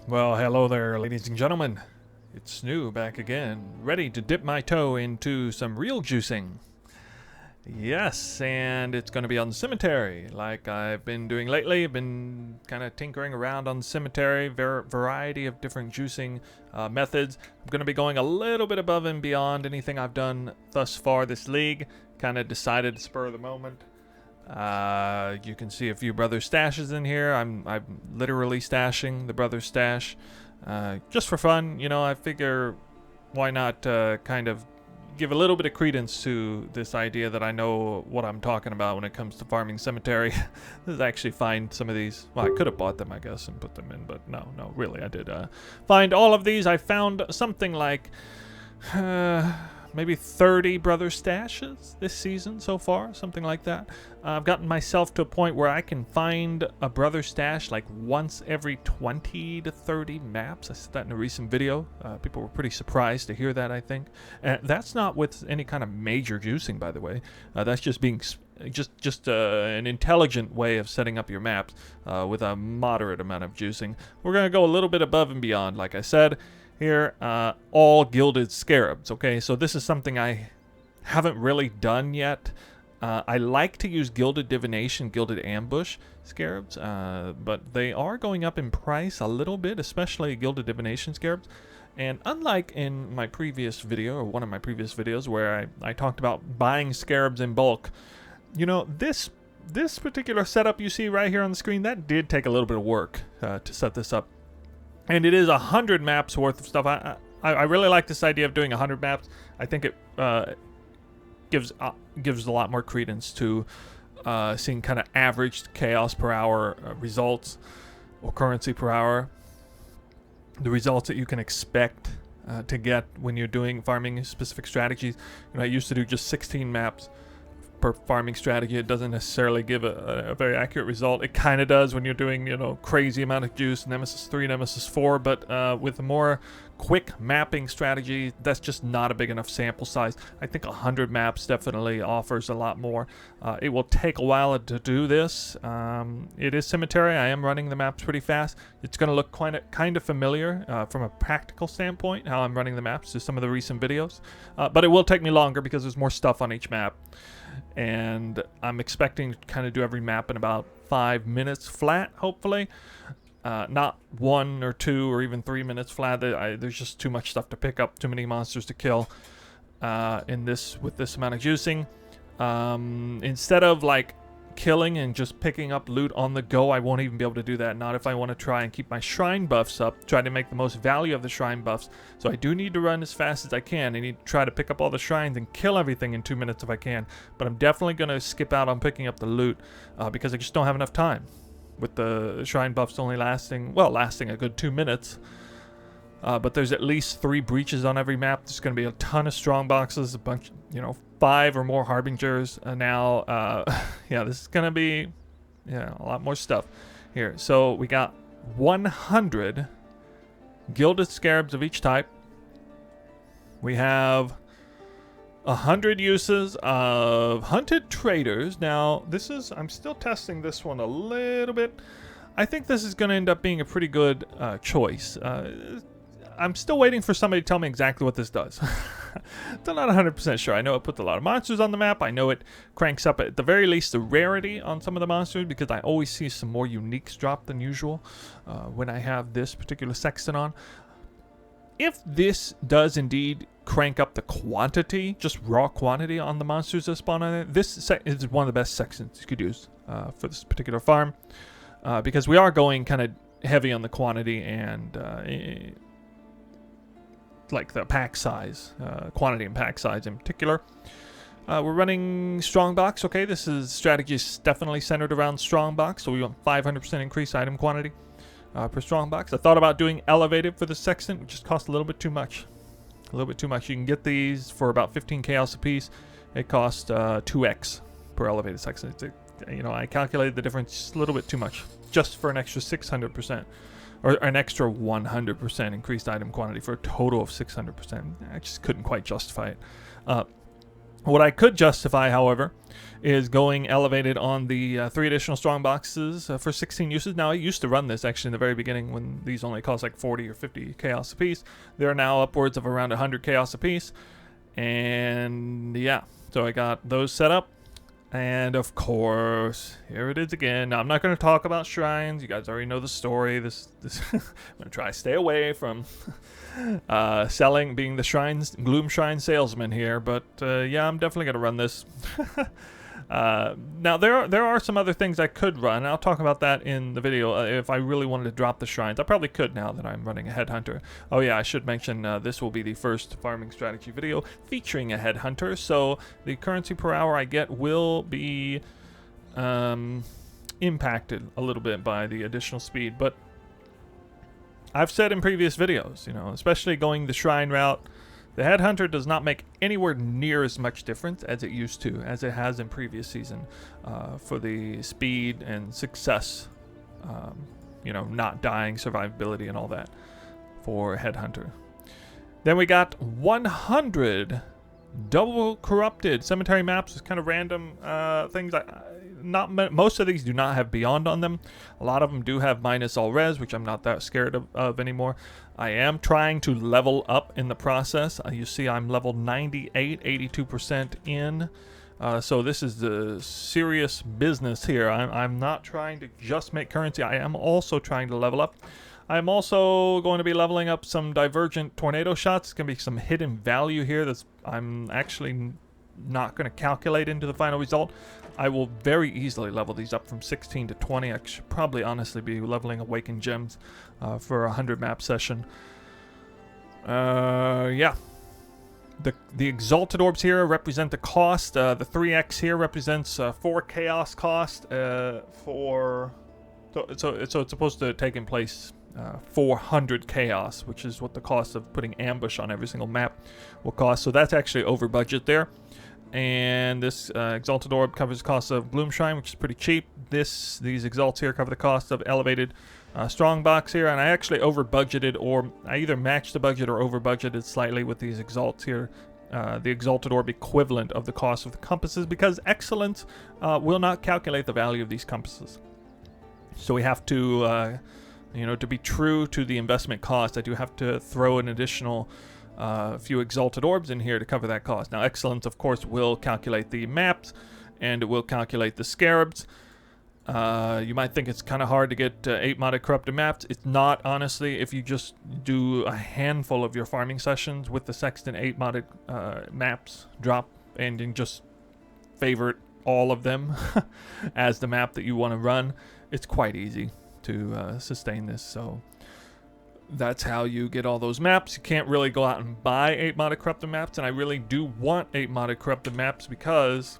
Well, hello there, ladies and gentlemen. It's Snoo back again, ready to dip my toe into some real juicing. Yes, and it's going to be on the cemetery, like I've been doing lately. I've been kind of tinkering around on the cemetery, variety of different juicing methods. I'm going to be going a little bit above and beyond anything I've done thus far this league. Kind of decided spur of the moment. You can see a few brother stashes in here. I'm literally stashing the brother stash just for fun. You know, I figure why not kind of give a little bit of credence to this idea that I know what I'm talking about when it comes to farming cemetery. This is actually find some of these. Well, I could have bought them, I guess, and put them in, but no, really, I did find all of these. I found something like maybe 30 brother stashes this season so far, something like that. I've gotten myself to a point where I can find a brother stash like once every 20 to 30 maps. I said that in a recent video. People were pretty surprised to hear that, I think. That's not with any kind of major juicing, by the way. That's just being just an intelligent way of setting up your maps with a moderate amount of juicing. We're going to go a little bit above and beyond, like I said. Here, all gilded scarabs. Okay, so this is something I haven't really done yet. I like to use gilded divination, gilded ambush scarabs, but they are going up in price a little bit, especially gilded divination scarabs. And unlike in my previous video, or one of my previous videos, where I talked about buying scarabs in bulk, you know, this particular setup you see right here on the screen, that did take a little bit of work to set this up. And it is 100 maps worth of stuff. I really like this idea of doing 100 maps. I think it gives a lot more credence to seeing kind of averaged chaos per hour results or currency per hour. The results that you can expect to get when you're doing farming specific strategies. You know, I used to do just 16 maps per farming strategy. It doesn't necessarily give a very accurate result. It kind of does when you're doing, you know, crazy amount of juice, Nemesis 3, Nemesis 4, but with a more quick mapping strategy, that's just not a big enough sample size. I think 100 maps definitely offers a lot more. It will take a while to do this. It is cemetery. I am running the maps pretty fast. It's going to look kind of familiar from a practical standpoint, how I'm running the maps to some of the recent videos, but it will take me longer because there's more stuff on each map. And I'm expecting to kind of do every map in about 5 minutes flat, hopefully. Not 1 or 2 or even 3 minutes flat. There's just too much stuff to pick up, too many monsters to kill with this amount of juicing. Instead of like killing and just picking up loot on the go, I won't even be able to do that. Not if I want to try and keep my shrine buffs up, try to make the most value of the shrine buffs. So I do need to run as fast as I can. I need to try to pick up all the shrines and kill everything in 2 minutes if I can. But I'm definitely going to skip out on picking up the loot because I just don't have enough time. With the shrine buffs only lasting a good 2 minutes. But there's at least 3 breaches on every map. There's going to be a ton of strong boxes, a bunch, 5 or more harbingers. Now, yeah, this is going to be, a lot more stuff here. So we got 100 gilded scarabs of each type. We have 100 uses of hunted traders. Now, I'm still testing this one a little bit. I think this is going to end up being a pretty good choice. I'm still waiting for somebody to tell me exactly what this does. Still not 100% sure. I know it puts a lot of monsters on the map. I know it cranks up at the very least the rarity on some of the monsters because I always see some more uniques drop than usual when I have this particular sextant on. If this does indeed crank up the quantity, just raw quantity on the monsters that spawn on it, this is one of the best sextants you could use for this particular farm because we are going kind of heavy on the quantity and like the pack size, quantity and pack size in particular. We're running strongbox. Okay, this strategy is definitely centered around strongbox, so we want 500% increase item quantity per strongbox. I thought about doing elevated for the sextant, which just costs a little bit too much. A little bit too much. You can get these for about 15 chaos a piece. It costs 2x per elevated sextant. I calculated the difference a little bit too much, just for an extra 600%. Or an extra 100% increased item quantity for a total of 600%. I just couldn't quite justify it. What I could justify, however, is going elevated on the 3 additional strong boxes for 16 uses. Now, I used to run this actually in the very beginning when these only cost like 40 or 50 chaos apiece. They're now upwards of around 100 chaos apiece. And yeah, so I got those set up. And of course, here it is again. Now, I'm not going to talk about shrines. You guys already know the story. This I'm going to try to stay away from being the Gloom Shrine salesman here. But yeah, I'm definitely going to run this. Now, there are some other things I could run. I'll talk about that in the video if I really wanted to drop the shrines. I probably could now that I'm running a headhunter. Oh yeah, I should mention this will be the first farming strategy video featuring a headhunter. So the currency per hour I get will be impacted a little bit by the additional speed. But I've said in previous videos, you know, especially going the shrine route, the headhunter does not make anywhere near as much difference as it used to, as it has in previous season, for the speed and success, you know, not dying, survivability, and all that for headhunter. Then we got 100 double corrupted cemetery maps. It's kind of random things. Most of these do not have beyond on them. A lot of them do have minus all res, which I'm not that scared of anymore. I am trying to level up in the process. You see I'm level 98, 82% in. So this is the serious business here. I'm not trying to just make currency. I am also trying to level up. I'm also going to be leveling up some divergent tornado shots. It's going to be some hidden value here that's I'm actually not going to calculate into the final result. I will very easily level these up from 16 to 20. I should probably honestly be leveling Awakened Gems for a 100 map session. Yeah. The Exalted Orbs here represent the cost. The 3x here represents 4 chaos cost. So it's supposed to take in place 400 chaos, which is what the cost of putting ambush on every single map will cost. So that's actually over budget there. And this Exalted Orb covers the cost of Gloom Shrine, which is pretty cheap. These Exalts here cover the cost of elevated strongbox here, and I actually over budgeted, or I either matched the budget or over budgeted slightly with these Exalts here. The Exalted Orb equivalent of the cost of the compasses, because Excellence will not calculate the value of these compasses. So we have to, you know, to be true to the investment cost, I do have to throw an additional few Exalted Orbs in here to cover that cost. Now, Excellence, of course, will calculate the maps, and it will calculate the Scarabs. You might think it's kind of hard to get 8 modded corrupted maps. It's not, honestly. If you just do a handful of your farming sessions with the Sextant 8 modded maps drop, and then just favorite all of them as the map that you want to run, it's quite easy to sustain this. So that's how you get all those maps. You can't really go out and buy 8 modded corrupted maps, and I really do want 8 modded corrupted maps because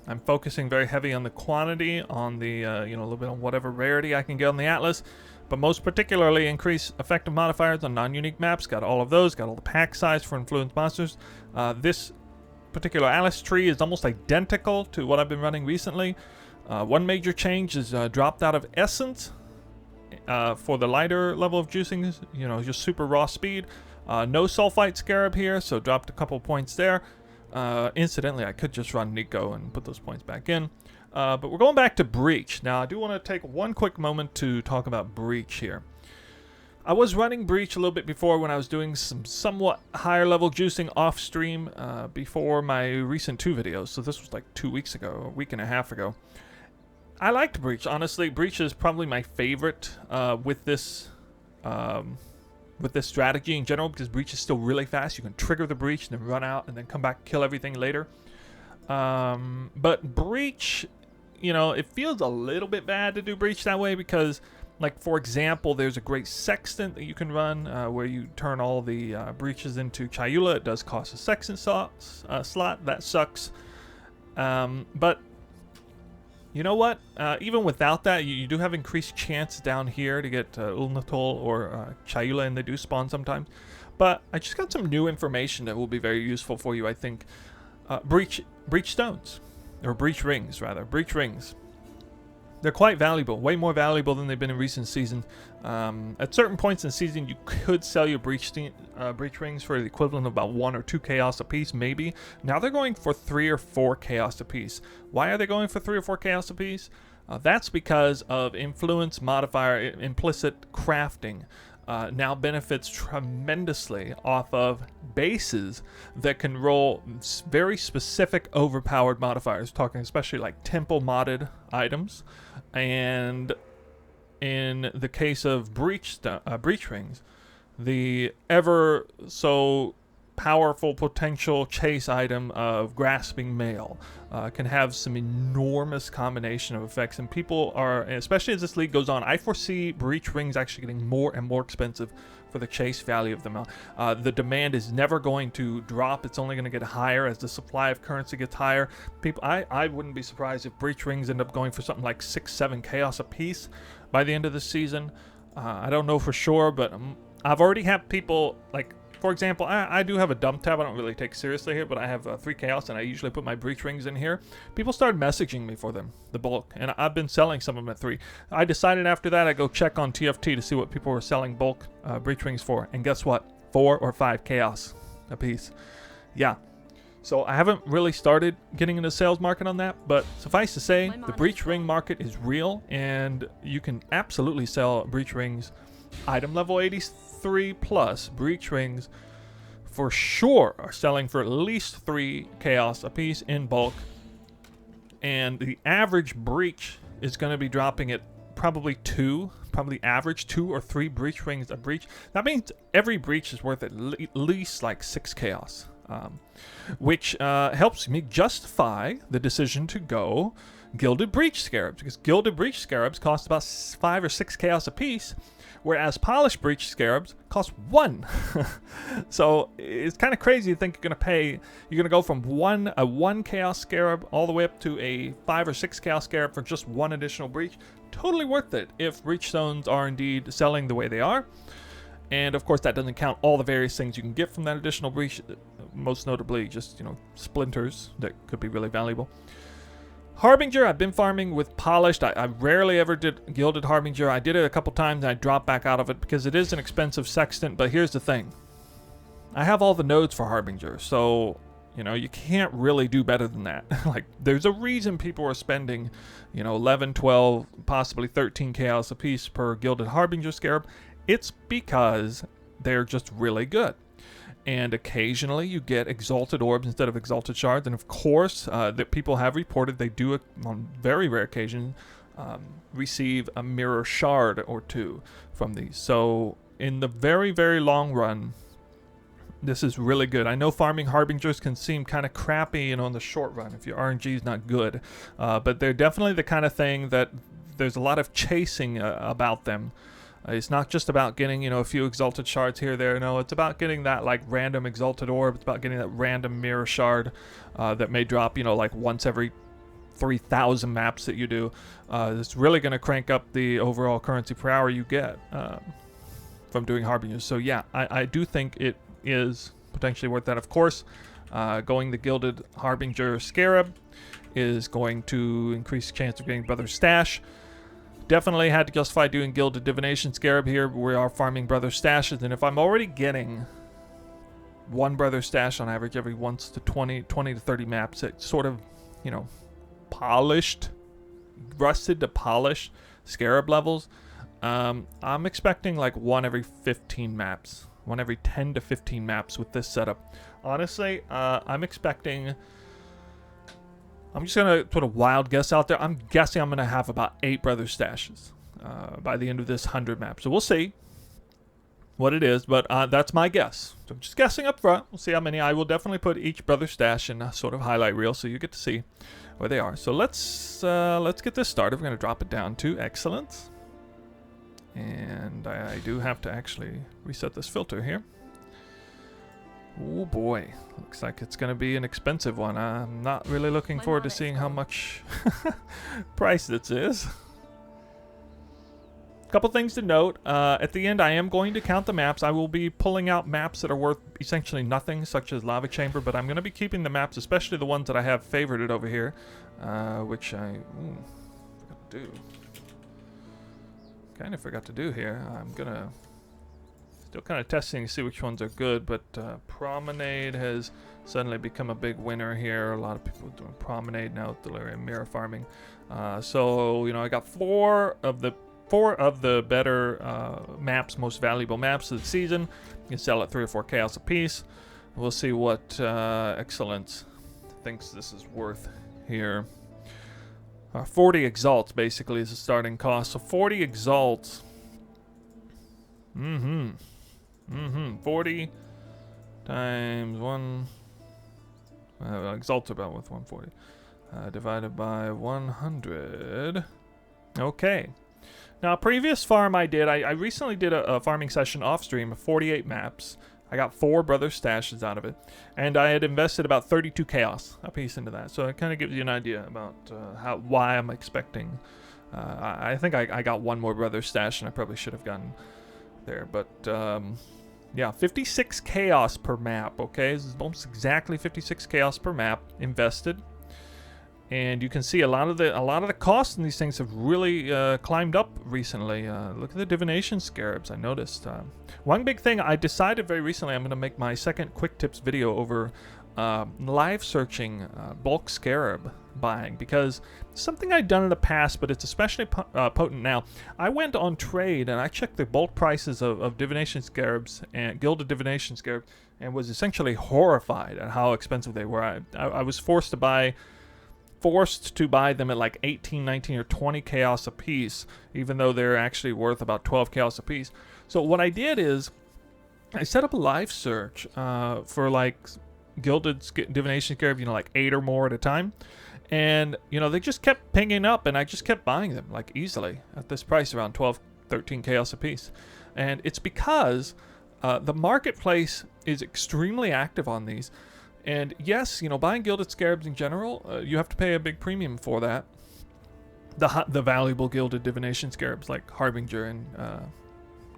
I'm focusing very heavy on the quantity, on the, you know, a little bit on whatever rarity I can get on the Atlas, but most particularly increase effective modifiers on non-unique maps. Got all of those, got all the pack size for influence monsters. This particular Atlas tree is almost identical to what I've been running recently. One major change is dropped out of Essence for the lighter level of juicing, you know, just super raw speed. No Sulfite Scarab here, so dropped a couple points there. Incidentally, I could just run Nico and put those points back in. But we're going back to Breach. Now, I do want to take one quick moment to talk about Breach here. I was running Breach a little bit before when I was doing some somewhat higher level juicing off stream before my recent 2 videos. So this was like 2 weeks ago, a week and a half ago. I liked Breach, honestly. Breach is probably my favorite with this strategy in general, because Breach is still really fast. You can trigger the Breach and then run out and then come back, kill everything later. But Breach, you know, it feels a little bit bad to do Breach that way because, like, for example, there's a great sextant that you can run where you turn all the breaches into Chayula. It does cost a sextant slot. That sucks. But you know what? Even without that, you do have increased chance down here to get Ulnatol or Chayula, and they do spawn sometimes. But I just got some new information that will be very useful for you, I think. Breach stones, or breach rings, rather. Breach rings. they're quite valuable, way more valuable than they've been in recent seasons. At certain points in the season, you could sell your breach rings for the equivalent of about 1 or 2 chaos apiece, maybe. Now they're going for 3 or 4 chaos apiece. Why are they going for 3 or 4 chaos apiece? That's because of influence modifier implicit crafting. Now benefits tremendously off of bases that can roll very specific overpowered modifiers, talking especially like temple modded items, and in the case of breach rings, the ever so powerful potential chase item of grasping mail can have some enormous combination of effects, and people are, especially as this league goes on, I foresee breach rings actually getting more and more expensive for the chase value of them. The demand is never going to drop. It's only going to get higher as the supply of currency gets higher. People, I wouldn't be surprised if breach rings end up going for something like 6-7 chaos a piece by the end of the season. I don't know for sure, but I've already had people, like, for example, I do have a dump tab I don't really take seriously here, but I have 3 chaos, and I usually put my breach rings in here. People started messaging me for them, the bulk, and I've been selling some of them at 3. I decided after that I'd go check on TFT to see what people were selling bulk breach rings for, and guess what? 4 or 5 chaos a piece. Yeah. So I haven't really started getting into the sales market on that, but suffice to say, the breach ring market is real, and you can absolutely sell breach rings. Item level 83 plus breach rings for sure are selling for at least 3 chaos a piece in bulk, and the average breach is going to be dropping at probably average 2 or 3 breach rings a breach. That means every breach is worth at least like 6 chaos, which helps me justify the decision to go Gilded Breach Scarabs, because Gilded Breach Scarabs cost about 5 or 6 chaos a piece, whereas Polished Breach Scarabs cost 1. So it's kind of crazy to think you're going to go from a 1 chaos scarab all the way up to a 5 or 6 chaos scarab for just 1 additional breach. Totally worth it if breach stones are indeed selling the way they are. And of course that doesn't count all the various things you can get from that additional breach, most notably just, splinters that could be really valuable. Harbinger, I've been farming with Polished. I rarely ever did Gilded Harbinger. I did it a couple times and I dropped back out of it because it is an expensive sextant. But here's the thing. I have all the nodes for Harbinger, so, you can't really do better than that. Like, there's a reason people are spending, 11, 12, possibly 13 chaos a piece per Gilded Harbinger Scarab. It's because they're just really good. And occasionally you get exalted orbs instead of exalted shards. And of course, that people have reported they do, on very rare occasions, receive a mirror shard or 2 from these. So in the very, very long run, this is really good. I know farming Harbingers can seem kind of crappy, in the short run if your RNG is not good. But they're definitely the kind of thing that there's a lot of chasing about them. It's not just about getting, a few exalted shards here or there. No, it's about getting that, like, random exalted orb. It's about getting that random mirror shard that may drop, like, once every 3,000 maps that you do. It's really going to crank up the overall currency per hour you get from doing Harbingers. So, yeah, I do think it is potentially worth that. Of course, going the Gilded Harbinger Scarab is going to increase the chance of getting Brother's Stash. Definitely had to justify doing Gilded Divination Scarab here. We are farming Brother's Stashes, and if I'm already getting 1 Brother's Stash on average every 20 to 30 maps, it's sort of, polished, rusted to polished Scarab levels. I'm expecting like 1 every 15 maps, 1 every 10 to 15 maps with this setup. Honestly, I'm expecting... I'm just going to put a wild guess out there. I'm guessing I'm going to have about 8 Brother Stashes by the end of this 100 map. So we'll see what it is, but that's my guess. So I'm just guessing up front. We'll see how many. I will definitely put each Brother Stash in a sort of highlight reel so you get to see where they are. So let's get this started. We're going to drop it down to Excellence. And I do have to actually reset this filter here. Oh boy, looks like it's going to be an expensive one. I'm not really looking forward to seeing how much price this is. Couple things to note. At the end, I am going to count the maps. I will be pulling out maps that are worth essentially nothing, such as Lava Chamber, but I'm going to be keeping the maps, especially the ones that I have favorited over here, which I... do. Kind of forgot to do here. I'm gonna still kind of testing to see which ones are good, but Promenade has suddenly become a big winner here. A lot of people doing Promenade now with Delirium Mirror farming. So you know, I got four of the better maps, most valuable maps of the season. You can sell at 3 or 4 chaos a piece. We'll see what Excellence thinks this is worth here. 40 exalts basically is the starting cost. So 40 exalts. 40 times 1. Exalts are about with 140. Divided by 100. Okay. Now, a previous farm I did, I recently did a farming session off stream of 48 maps. I got 4 brother stashes out of it, and I had invested about 32 chaos a piece into that. So it kind of gives you an idea about why I'm expecting. I think I got 1 more brother stash, and I probably should have gotten there. But yeah, 56 chaos per map. Okay, this is almost exactly 56 chaos per map invested. And you can see a lot of the costs in these things have really climbed up recently. Look at the divination scarabs. I noticed. One big thing I decided very recently, I'm going to make my second quick tips video over live searching bulk scarab buying, because it's something I've done in the past, but it's especially potent now. I went on trade and I checked the bulk prices of divination scarabs and gilded divination scarabs, and was essentially horrified at how expensive they were. I was forced to buy them at like 18, 19, or 20 chaos a piece, even though they're actually worth about 12 chaos a piece. So what I did is I set up a live search for like gilded divination scarab, you know, like 8 or more at a time. And, you know, they just kept pinging up, and I just kept buying them like easily at this price, around 12, 13 chaos a piece. And it's because the marketplace is extremely active on these. And yes, you know, buying gilded scarabs in general, you have to pay a big premium for that. The valuable gilded divination scarabs like Harbinger and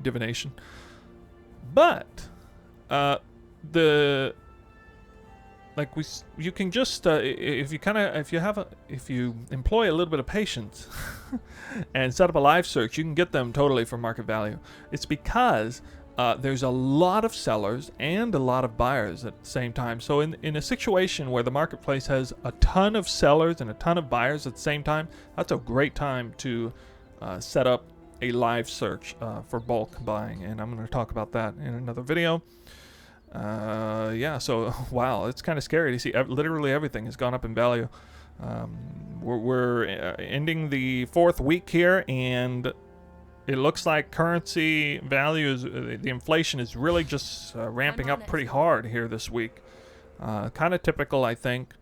Divination. But you can just if you employ a little bit of patience and set up a live search, you can get them totally for market value. It's because there's a lot of sellers and a lot of buyers at the same time. So in a situation where the marketplace has a ton of sellers and a ton of buyers at the same time, that's a great time to set up a live search for bulk buying. And I'm going to talk about that in another video. Yeah, so wow, it's kind of scary to see literally everything has gone up in value. We're ending the 4th week here, and it looks like currency values, the inflation is really just ramping up pretty hard here this week. Kind of typical, I think.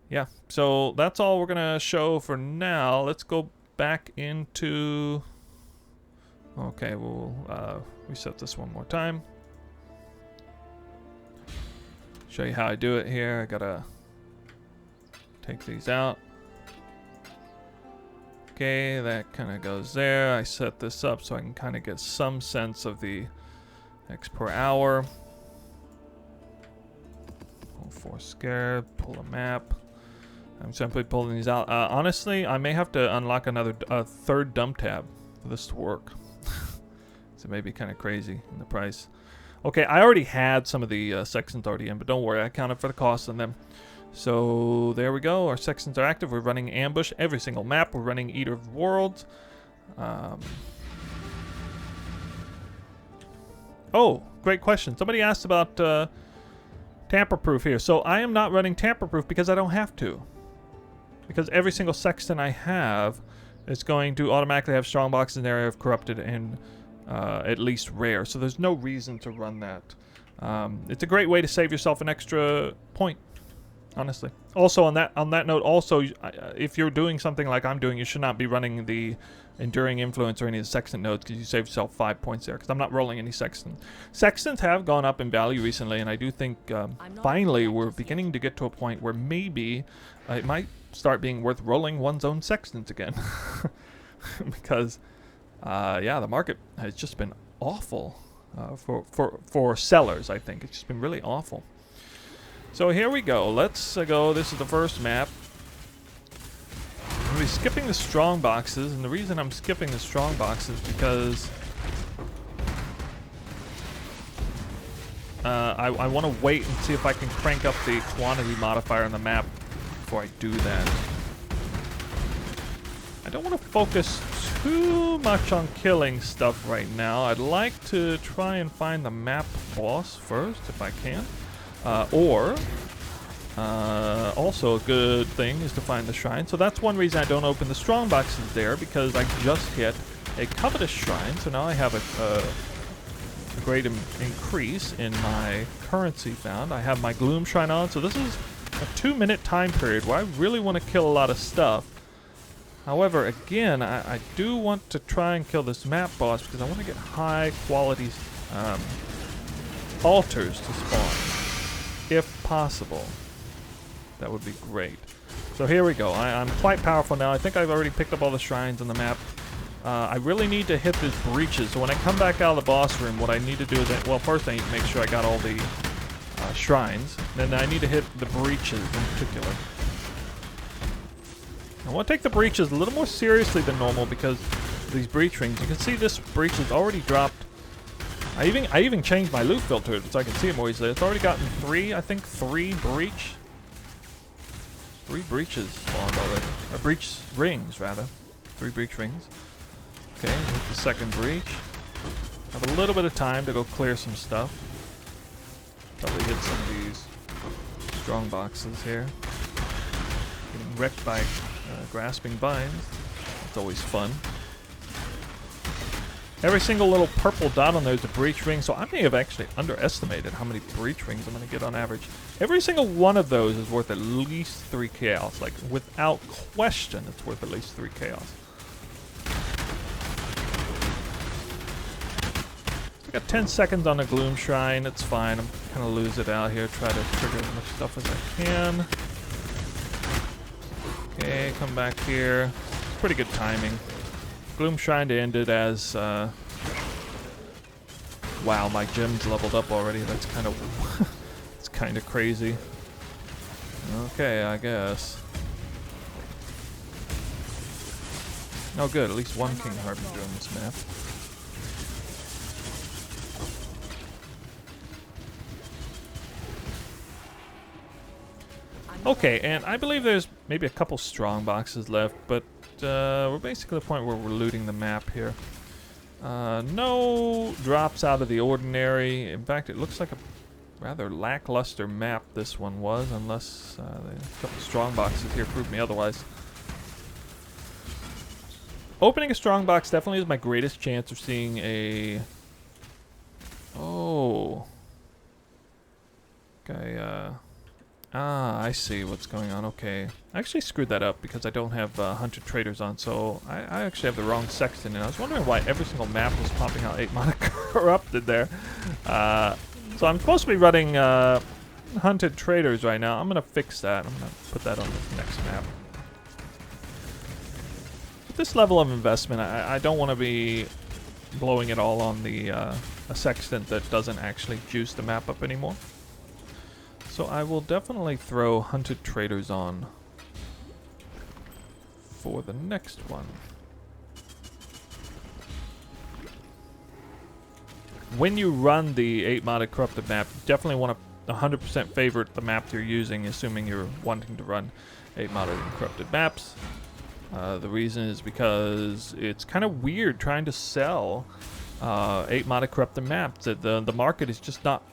Yeah, so that's all we're going to show for now. Let's go back into... Okay, we'll reset this one more time. Show you how I do it here. I got to take these out. Okay, that kind of goes there. I set this up so I can kind of get some sense of the X per hour. Pull 4 scarab, pull a map. I'm simply pulling these out. Honestly, I may have to unlock another third dump tab for this to work. So it may be kind of crazy in the price. Okay, I already had some of the sextants already in, but don't worry, I accounted for the cost on them. So there we go. Our sextants are active. We're running ambush every single map. We're running Eater of Worlds. Oh, great question. Somebody asked about tamper-proof here. So I am not running tamper-proof because I don't have to. Because every single sextant I have is going to automatically have strongbox in the area of corrupted and at least rare. So there's no reason to run that. It's a great way to save yourself an extra point. Honestly. Also, on that note, also, if you're doing something like I'm doing, you should not be running the Enduring Influence or any of the sextant nodes, because you save yourself 5 points there, because I'm not rolling any sextant. Sextants have gone up in value recently, and I do think finally we're beginning to get to a point where maybe it might start being worth rolling one's own sextants again. Because, yeah, the market has just been awful for sellers, I think. It's just been really awful. So here we go. Let's go. This is the first map. be skipping the strong boxes, and the reason I'm skipping the strong boxes is because I want to wait and see if I can crank up the quantity modifier on the map before I do that. I don't want to focus too much on killing stuff right now. I'd like to try and find the map boss first if I can. Also a good thing is to find the shrine. So that's one reason I don't open the strong boxes there, because I just hit a covetous shrine. So now I have a great increase in my currency found. I have my gloom shrine on. So this is a 2-minute time period where I really want to kill a lot of stuff. However, again, I do want to try and kill this map boss because I want to get high quality altars to spawn, if possible. That would be great. So here we go. I'm quite powerful now. I think I've already picked up all the shrines on the map. I really need to hit these breaches. So when I come back out of the boss room, what I need to do is, well, first I need to make sure I got all the shrines. Then I need to hit the breaches in particular. I want to take the breaches a little more seriously than normal because these breach rings. You can see this breach has already dropped. I even changed my loot filter so I can see it more easily. It's already gotten three breaches spawned already. Or breach rings, rather. 3 breach rings. Okay, hit the second breach. Have a little bit of time to go clear some stuff. Probably hit some of these strong boxes here. Getting wrecked by grasping vines. It's always fun. Every single little purple dot on there is a breach ring, so I may have actually underestimated how many breach rings I'm going to get on average. Every single one of those is worth at least 3 chaos. Like, without question, it's worth at least 3 chaos. I got 10 seconds on the Gloom Shrine. It's fine. I'm kind of lose it out here. Try to trigger as much stuff as I can. Okay, come back here. It's pretty good timing. Gloom Shrine ended as, wow, my gem's leveled up already. That's kind of, it's kind of crazy. Okay, I guess. Oh good, at least one King Harbinger on this map. Okay, and I believe there's maybe a couple strong boxes left, but we're basically at the point where we're looting the map here. No drops out of the ordinary. In fact, it looks like a rather lackluster map this one was, unless a couple strong boxes here prove me otherwise. Opening a strong box definitely is my greatest chance of seeing a... Oh. Okay, I see what's going on. Okay. I actually screwed that up because I don't have Hunted Traders on, so I actually have the wrong sextant, and I was wondering why every single map was popping out 8 mana corrupted there. So I'm supposed to be running Hunted Traders right now. I'm going to fix that. I'm going to put that on the next map. With this level of investment, I don't want to be blowing it all on the a sextant that doesn't actually juice the map up anymore. So I will definitely throw Hunted Traders on for the next one. When you run the 8 mana corrupted map, you definitely want to 100% favorite the map you're using, assuming you're wanting to run 8 mana corrupted maps. The reason is because it's kind of weird trying to sell 8 mana corrupted maps. The market is just not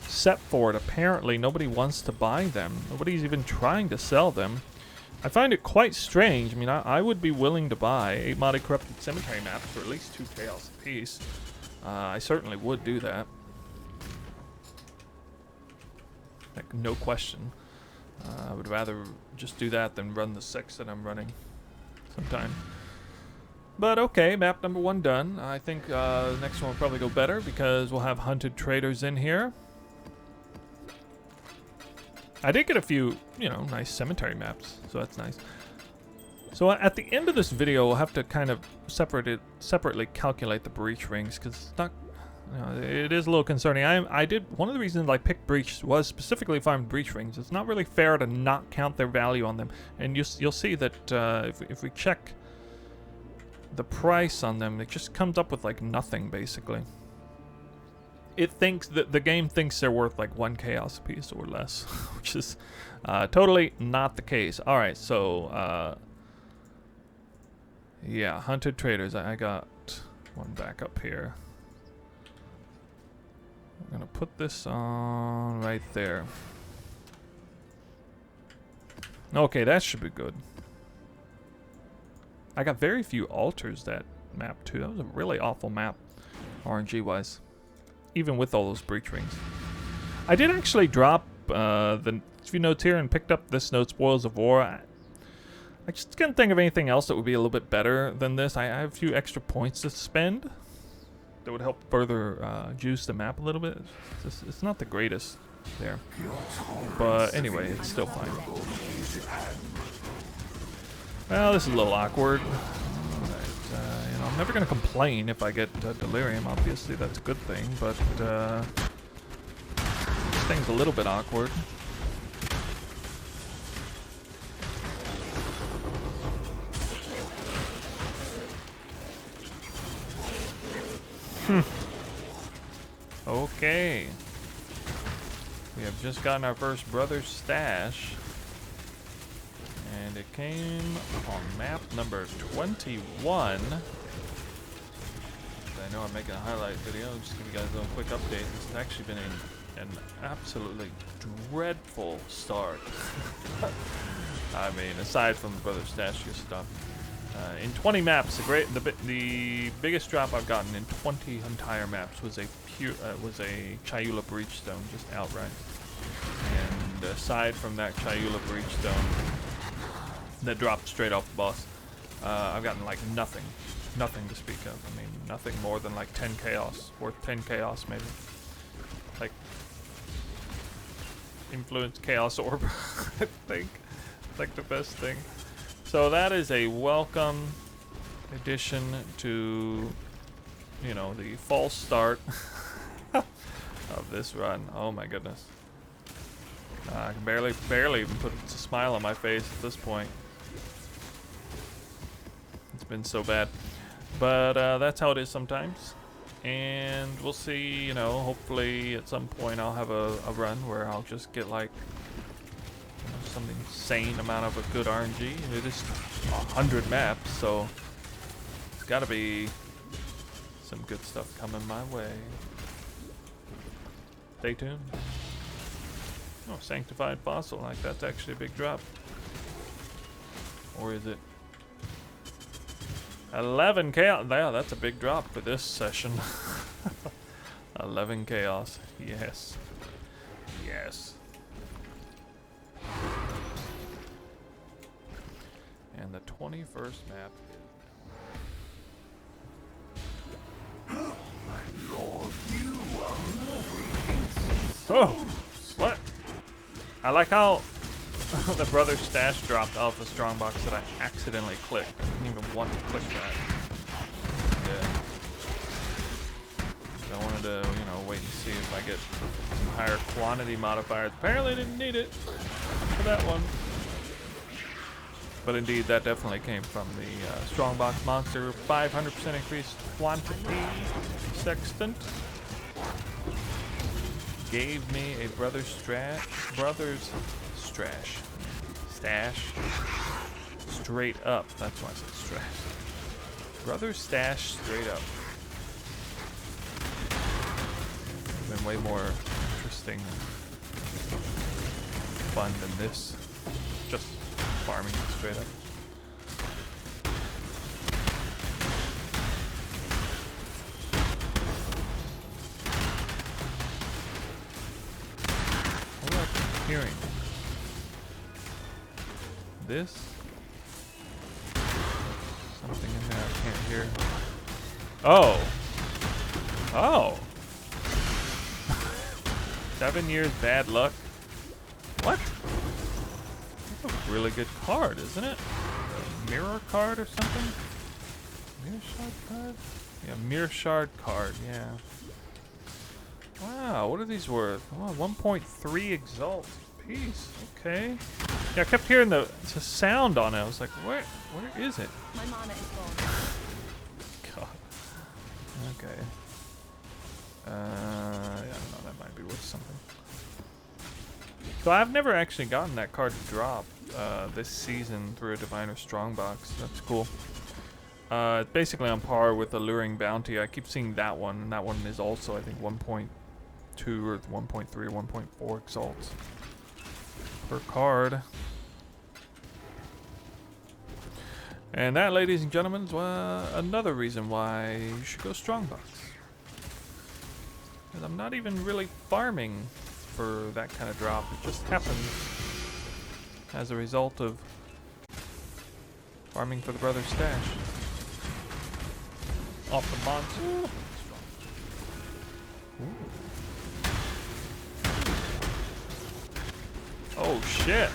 set for it. Apparently nobody wants to buy them. Nobody's even trying to sell them. I find it quite strange. I mean, I would be willing to buy 8 mana corrupted cemetery maps for at least 2 chaos apiece. I certainly would do that. Like, no question. I would rather just do that than run the 6 that I'm running sometime. But okay, map number 1 done. I think the next one will probably go better because we'll have Hunted Traders in here. I did get a few, you know, nice cemetery maps, so that's nice. So at the end of this video, we'll have to kind of separately calculate the breach rings, because it's not You know, it is a little concerning. I did one of the reasons I picked breach was specifically farm breach rings. It's not really fair to not count their value on them, and you'll see that if we check the price on them, it just comes up with like nothing basically. It thinks that the game thinks they're worth like 1 chaos piece or less, which is totally not the case. All right, so yeah, hunted traders. I got one back up here. I'm gonna put this on right there. Okay, that should be good. I got very few altars that map too. That was a really awful map, RNG wise, even with all those breach rings. I did actually drop the few notes here and picked up this note, Spoils of War. I just can't think of anything else that would be a little bit better than this. I have a few extra points to spend that would help further juice the map a little bit. It's not the greatest there, but anyway, it's still fine. Well, this is a little awkward. Right, you know, I'm never going to complain if I get delirium. Obviously, that's a good thing, but this thing's a little bit awkward. Okay. We have just gotten our first brother's stash. And it came on map number 21. I know I'm making a highlight video, just give you guys a little quick update. This has actually been an absolutely dreadful start. I mean, aside from the brother's stash stuff. In 20 maps, the biggest drop I've gotten in 20 entire maps was a Chayula Breachstone, just outright. And aside from that Chayula Breachstone that dropped straight off the boss, I've gotten like nothing to speak of. I mean, nothing more than like 10 chaos, worth 10 chaos maybe. Like influence chaos orb, I think. It's like the best thing. So that is a welcome addition to, you know, the false start of this run. Oh my goodness. I can barely even put a smile on my face at this point. It's been so bad. But that's how it is sometimes. And we'll see, you know, hopefully at some point I'll have a run where I'll just get like some insane amount of a good RNG. It is 100 maps, so it's got to be some good stuff coming my way. Stay tuned. Oh, Sanctified Fossil, like that's actually a big drop. Or is it 11 chaos? Yeah, that's a big drop for this session. 11 chaos. Yes. Yes. And the 21st map is... Oh! What? I like how the brother's stash dropped off the strongbox that I accidentally clicked. I didn't even want to click that. Yeah. So I wanted to, you know, wait and see if I get some higher quantity modifiers. Apparently didn't need it for that one. But indeed, that definitely came from the strongbox monster. 500% increased quantity sextant. Gave me a brother's stash. Straight up. That's why I said stash. Brother's stash straight up. Been way more interesting and fun than this. Just farming it straight up. What am I hearing? This? Something in there I can't hear. Oh! Oh! 7 years bad luck? What? That's a really good card, isn't it? A mirror card or something? Mirror shard card? Yeah, mirror shard card, yeah. Wow, what are these worth? Oh, 1.3 exalts piece. Okay. Yeah, I kept hearing the sound on it. I was like, where is it? My mana is gone. God. Okay. Yeah, I don't know. That might be worth something. So I've never actually gotten that card to drop this season through a Diviner Strongbox. That's cool. It's basically on par with Alluring Bounty. I keep seeing that one, and that one is also, I think, 1.2 or 1.3 or 1.4 exalts per card. And that, ladies and gentlemen, is another reason why you should go Strongbox. Because I'm not even really farming for that kind of drop. It just happens as a result of farming for the brother stash. Off the monster. Oh shit.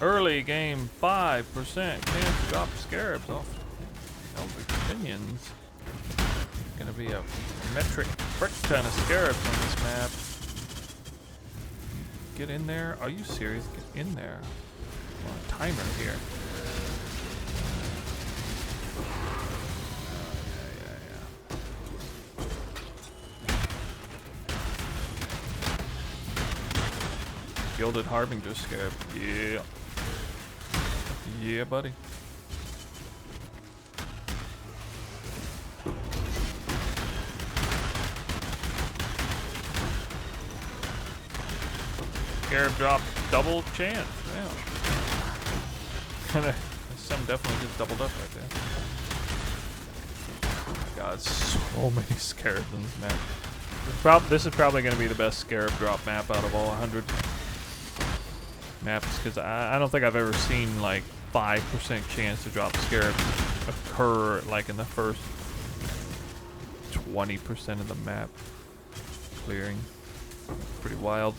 Early game 5% chance to drop Scarabs off Eldritch Minions. Gonna be a metric frick ton of Scarabs on this map. Get in there. Are you serious? Get in there. I'm on a timer here. Gilded Harbinger Scarab. Yeah. Yeah, buddy. Scarab drop double chance. Yeah. Some definitely just doubled up right there. Oh my god, so many Scarabs in this map. This is probably going to be the best Scarab drop map out of all 100 maps, because I don't think I've ever seen like 5% chance to drop Scarabs occur like in the first 20% of the map clearing. Pretty wild.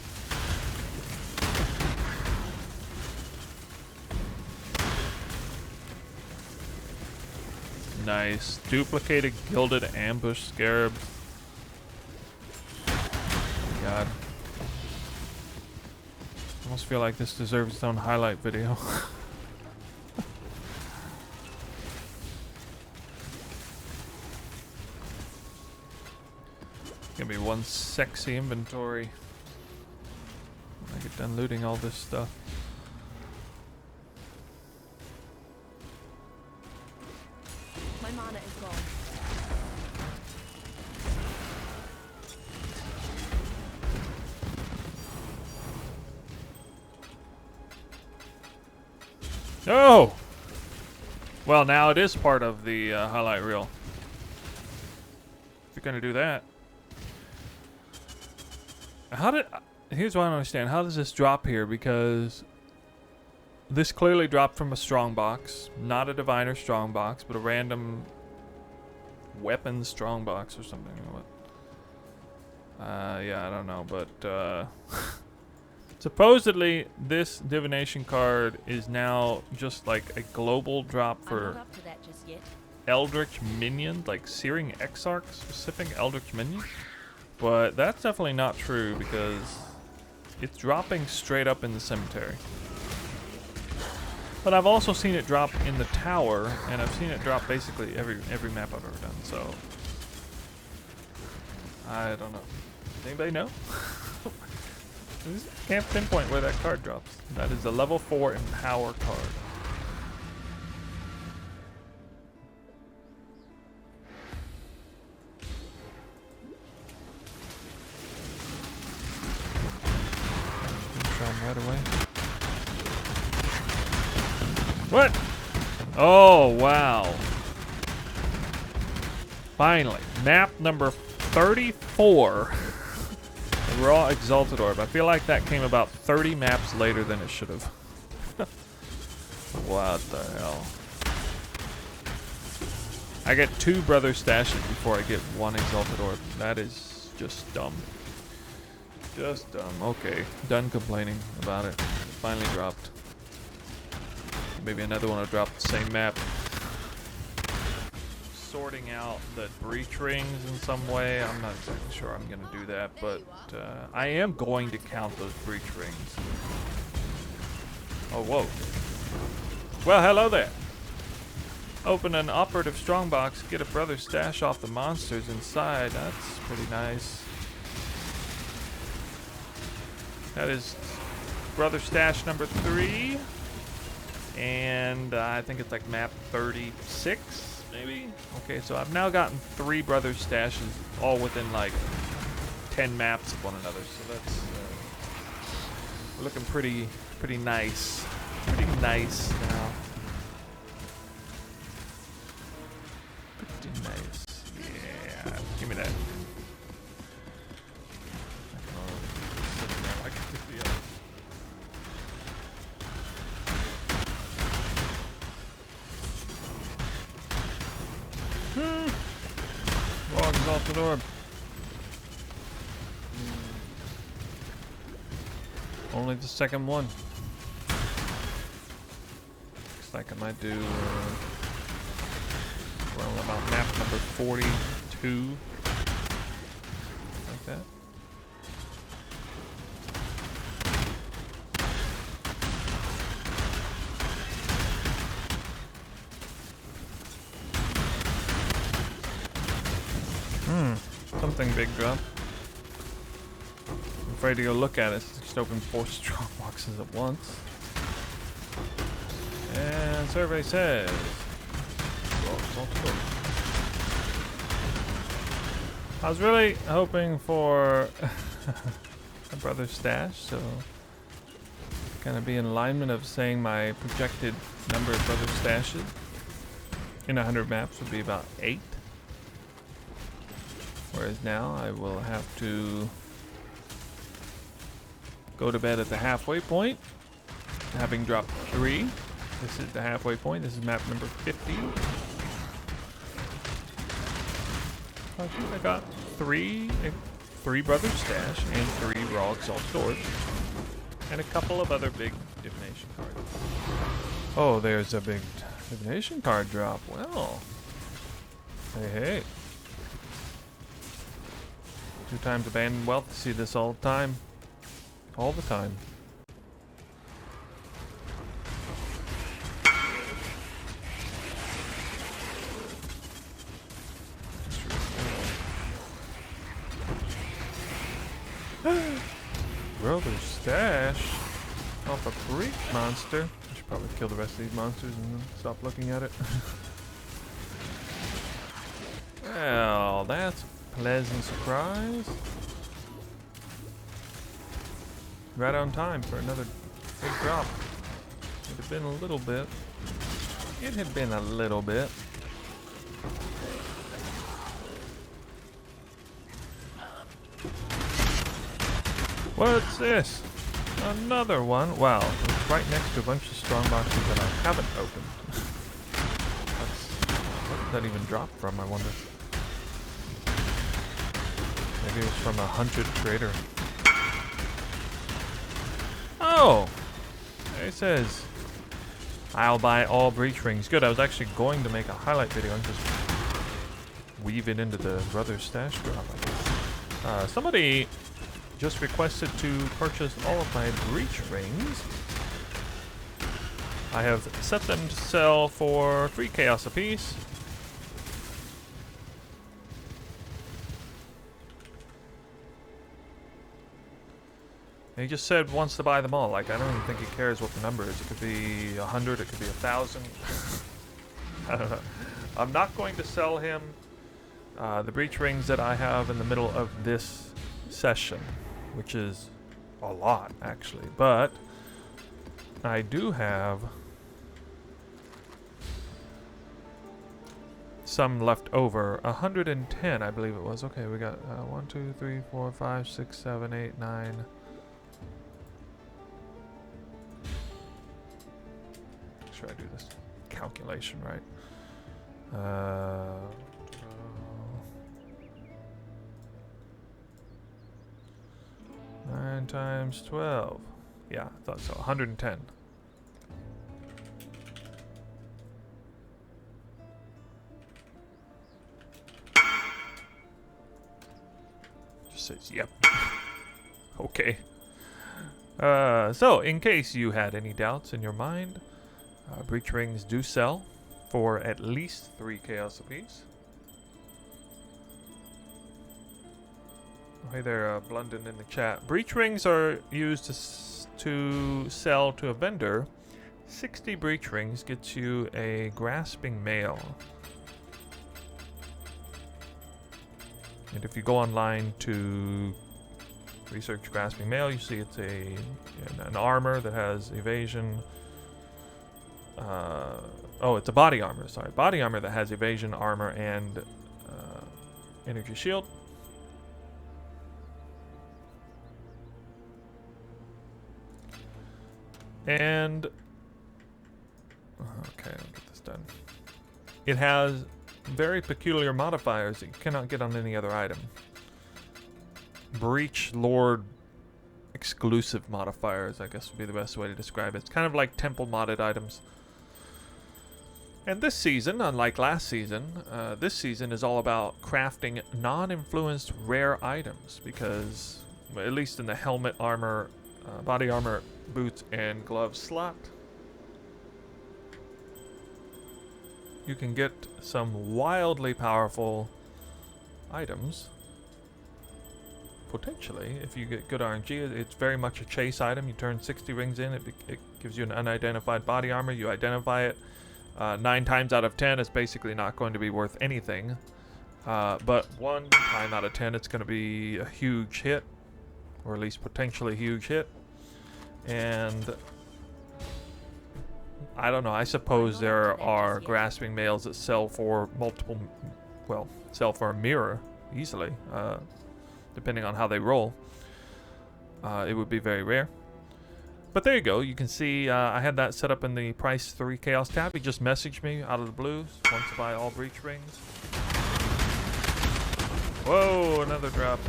Nice. Duplicated Gilded Ambush Scarab. God. I almost feel like this deserves its own highlight video. Gonna be one sexy inventory when I get done looting all this stuff. My mana is gone. Oh! Well, now it is part of the highlight reel. If you're gonna do that. Here's what I don't understand. How does this drop here? Because this clearly dropped from a strongbox. Not a diviner strongbox, but a random weapon strongbox or something. Yeah, I don't know, but supposedly this divination card is now just like a global drop I'm for not up to that just yet. Eldritch minions, like Searing Exarch specific Eldritch minions. But that's definitely not true, because it's dropping straight up in the cemetery. But I've also seen it drop in the tower, and I've seen it drop basically every map I've ever done, so I don't know. Anybody know? Can't pinpoint where that card drops. That is a level 4 Empower card. Right away. What? Oh, wow. Finally. Map number 34. The Raw Exalted Orb. I feel like that came about 30 maps later than it should have. What the hell? I get 2 brother stashes before I get 1 Exalted Orb. That is just dumb. Just dumb. Okay, done complaining about it. It finally dropped. Maybe another one will drop the same map sorting out the breach rings in some way. I'm not exactly sure I'm going to do that, but I am going to count those breach rings. Oh, whoa. Well, hello there. Open an operative strongbox, get a brother stash off the monsters inside. That's pretty nice. That is brother stash number 3. And I think it's like map 36, maybe? Okay, so I've now gotten 3 brother stashes, all within like 10 maps of one another. So that's looking pretty nice. Pretty nice now. Pretty nice. Yeah, give me that. I can get the other. Log exalted orb. Only the second one. Looks like I might do well about map number 42. Like that. Something big drop. I'm afraid to go look at it. It's just open 4 strong boxes at once. And survey says, I was really hoping for a brother stash, so gonna be in alignment of saying my projected number of brother stashes in 100 maps would be about 8. Whereas now I will have to go to bed at the halfway point, having dropped 3. This is the halfway point. This is map number 50. I think I got 3 brother stash and 3 raw exalted orbs, and a couple of other big divination cards. Oh, there's a big divination card drop. Well, hey. 2 times abandoned wealth. See this all the time. All the time. Brother stash off a breach monster. I should probably kill the rest of these monsters and then stop looking at it. Well, that's pleasant surprise. Right on time for another big drop. It had been a little bit. It had been a little bit. What's this? Another one. Wow, it's right next to a bunch of strong boxes that I haven't opened. Where did that even drop from, I wonder? Maybe it was from a hunted trader. Oh! It says, I'll buy all breach rings. Good, I was actually going to make a highlight video and just weave it into the brother stash drop, I guess. Somebody just requested to purchase all of my breach rings. I have set them to sell for 3 chaos apiece. And he just said wants to buy them all. Like, I don't even think he cares what the number is. It could be 100, it could be 1,000. I don't know. I'm not going to sell him the breach rings that I have in the middle of this session, which is a lot, actually. But I do have some left over. 110, I believe it was. Okay, we got 1, 2, 3, 4, 5, 6, 7, 8, 9. Make sure I do this calculation right. 9 times 12. Yeah, I thought so. 110. says, yep. Okay. So, in case you had any doubts in your mind, breach rings do sell for at least 3 chaos apiece. Oh, hey there, Blunden in the chat. Breach rings are used to sell to a vendor. 60 breach rings gets you a grasping male. And if you go online to research grasping male, you see it's an armor that has evasion. Oh, it's a body armor. Sorry, body armor that has evasion, armor, and energy shield. And okay, I'll get this done. It has very peculiar modifiers that you cannot get on any other item. Breach Lord exclusive modifiers, I guess would be the best way to describe it. It's kind of like temple modded items. And this season, unlike last season, this season is all about crafting non-influenced rare items because, at least in the helmet, armor, body armor, boots, and gloves slot, you can get some wildly powerful items. Potentially, if you get good RNG, it's very much a chase item. You turn 60 rings in, it gives you an unidentified body armor. You identify it. 9 times out of 10, it's basically not going to be worth anything. But 1 time out of 10, it's going to be a huge hit, or at least potentially a huge hit. And I don't know. I suppose there are grasping males that sell for multiple, well, sell for a mirror easily. Depending on how they roll, it would be very rare. But there you go. You can see I had that set up in the price 3 chaos tab. He just messaged me out of the blue. Wants to buy all breach rings. Whoa, another drop.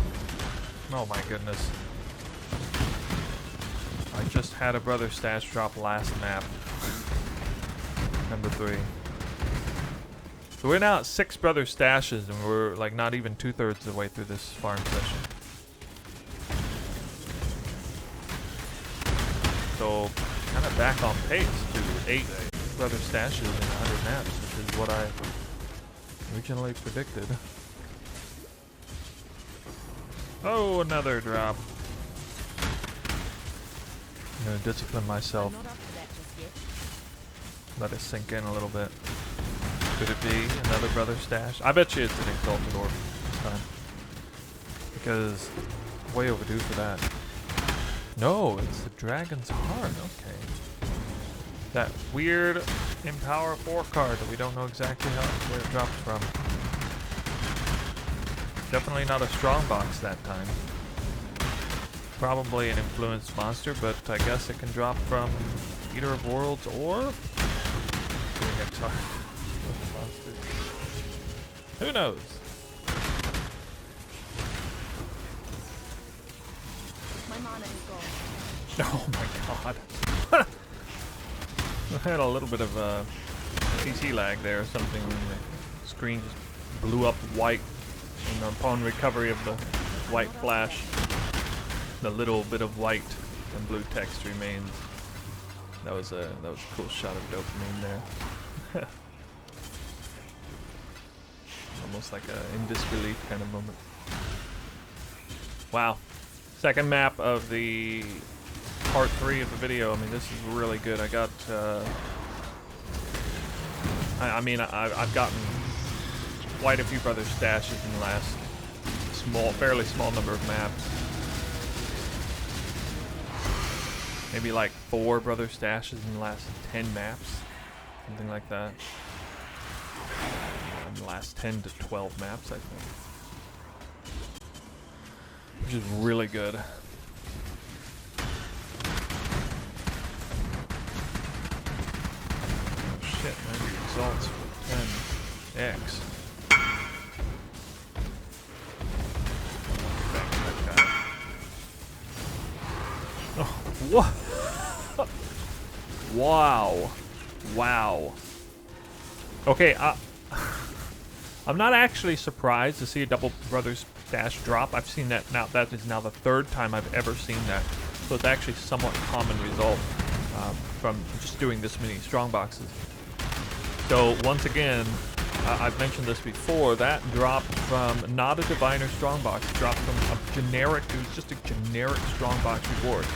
Oh my goodness. I just had a brother stash drop last map. Number 3. So we're now at 6 brother stashes, and we're like not even 2/3 of the way through this farm session. So kind of back on pace to 8 brother stashes in 100 maps, which is what I originally predicted. Oh, another drop. I'm gonna discipline myself. Let it sink in a little bit. Could it be another brother stash? I bet you it's an exalted orb this time. Because way overdue for that. No, it's the dragon's heart. Okay. That weird Empower 4 card that we don't know exactly where it drops from. Definitely not a strongbox that time. Probably an influenced monster, but I guess it can drop from Eater of Worlds or who knows? My mana is gone. Oh my god. I had a little bit of PC lag there or something when the screen just blew up white, and upon recovery of the white flash, the little bit of white and blue text remains. That was a cool shot of dopamine there. Almost like a in disbelief kind of moment. Wow. Second map of the part 3 of the video. I mean, this is really good. I got I've gotten quite a few brother stashes in the last fairly small number of maps. Maybe like 4 brother stashes in the last 10 maps. Something like that. In the last 10 to 12 maps, I think. Which is really good. Oh shit, man, the results for 10x. Oh, what? Wow. Wow. Okay, I'm not actually surprised to see a double brothers stash drop. I've seen that now. That is now the third time I've ever seen that. So it's actually somewhat common result from just doing this many strong boxes. So once again, I've mentioned this before, that dropped from not a diviner strongbox, it dropped from a generic, it was just a generic strongbox reward.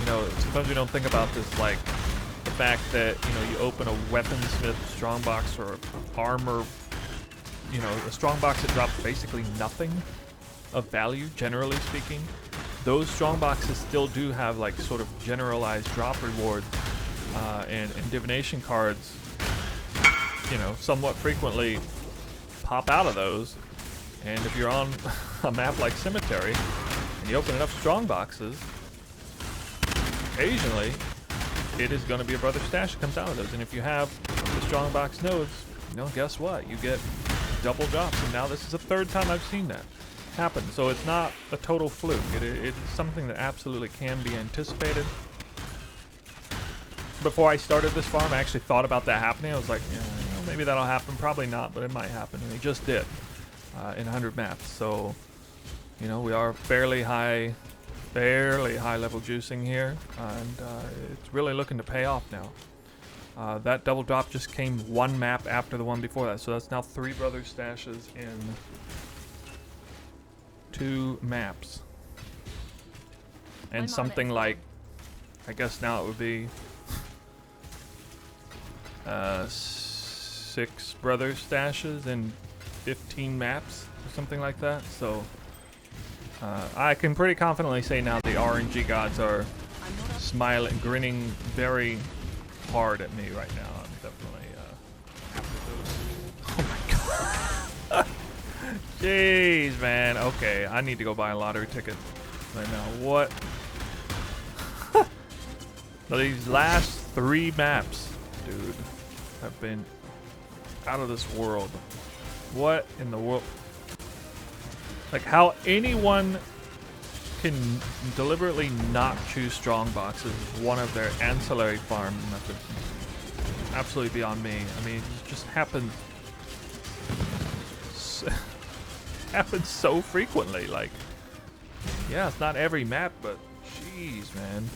You know, sometimes we don't think about this, like the fact that, you know, you open a weaponsmith strongbox or armor, you know, a strongbox that drops basically nothing of value, generally speaking. Those strongboxes still do have like sort of generalized drop rewards, and divination cards, you know, somewhat frequently pop out of those. And if you're on a map like Cemetery and you open enough strong boxes, occasionally it is going to be a brother stash that comes out of those. And if you have the strong box nodes, you know, guess what? You get double drops. And now this is the third time I've seen that happen. So it's not a total fluke. It's something that absolutely can be anticipated. Before I started this farm, I actually thought about that happening. I was like, yeah, you know, maybe that'll happen. Probably not, but it might happen. And it just did in 100 maps. So, you know, we are fairly high level juicing here. And it's really looking to pay off now. That double drop just came one map after the one before that. So that's now 3 brother stashes in 2 maps. And something like, I guess now it would be 6 brother stashes in 15 maps or something like that. So I can pretty confidently say now the RNG gods are smiling, grinning very hard at me right now. I'm definitely after those. Oh my god. Jeez, man. Okay, I need to go buy a lottery ticket right now. What? These last 3 maps, dude, have been out of this world. What in the world? Like, how anyone can deliberately not choose strong boxes as one of their ancillary farm methods, absolutely beyond me. I mean, it just happens so frequently. Like, yeah, it's not every map, but jeez, man.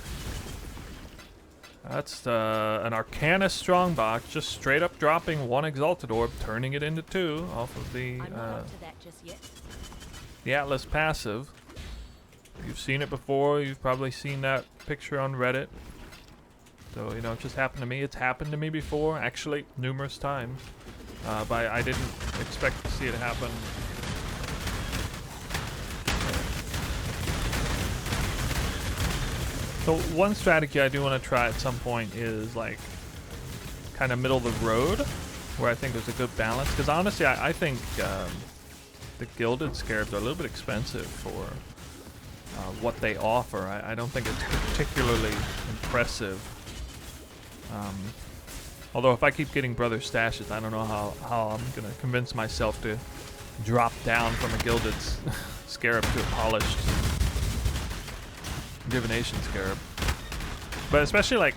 That's an Arcana strongbox, just straight up dropping 1 Exalted Orb, turning it into 2 off of the Atlas passive. You've seen it before. You've probably seen that picture on Reddit. So, you know, it just happened to me. It's happened to me before, actually, numerous times. But I didn't expect to see it happen. So one strategy I do want to try at some point is like kind of middle of the road, where I think there's a good balance. Because honestly, I think the gilded scarabs are a little bit expensive for what they offer. I don't think it's particularly impressive. Although if I keep getting brother stashes, I don't know how I'm going to convince myself to drop down from a gilded scarab to a polished divination scarab. But especially like,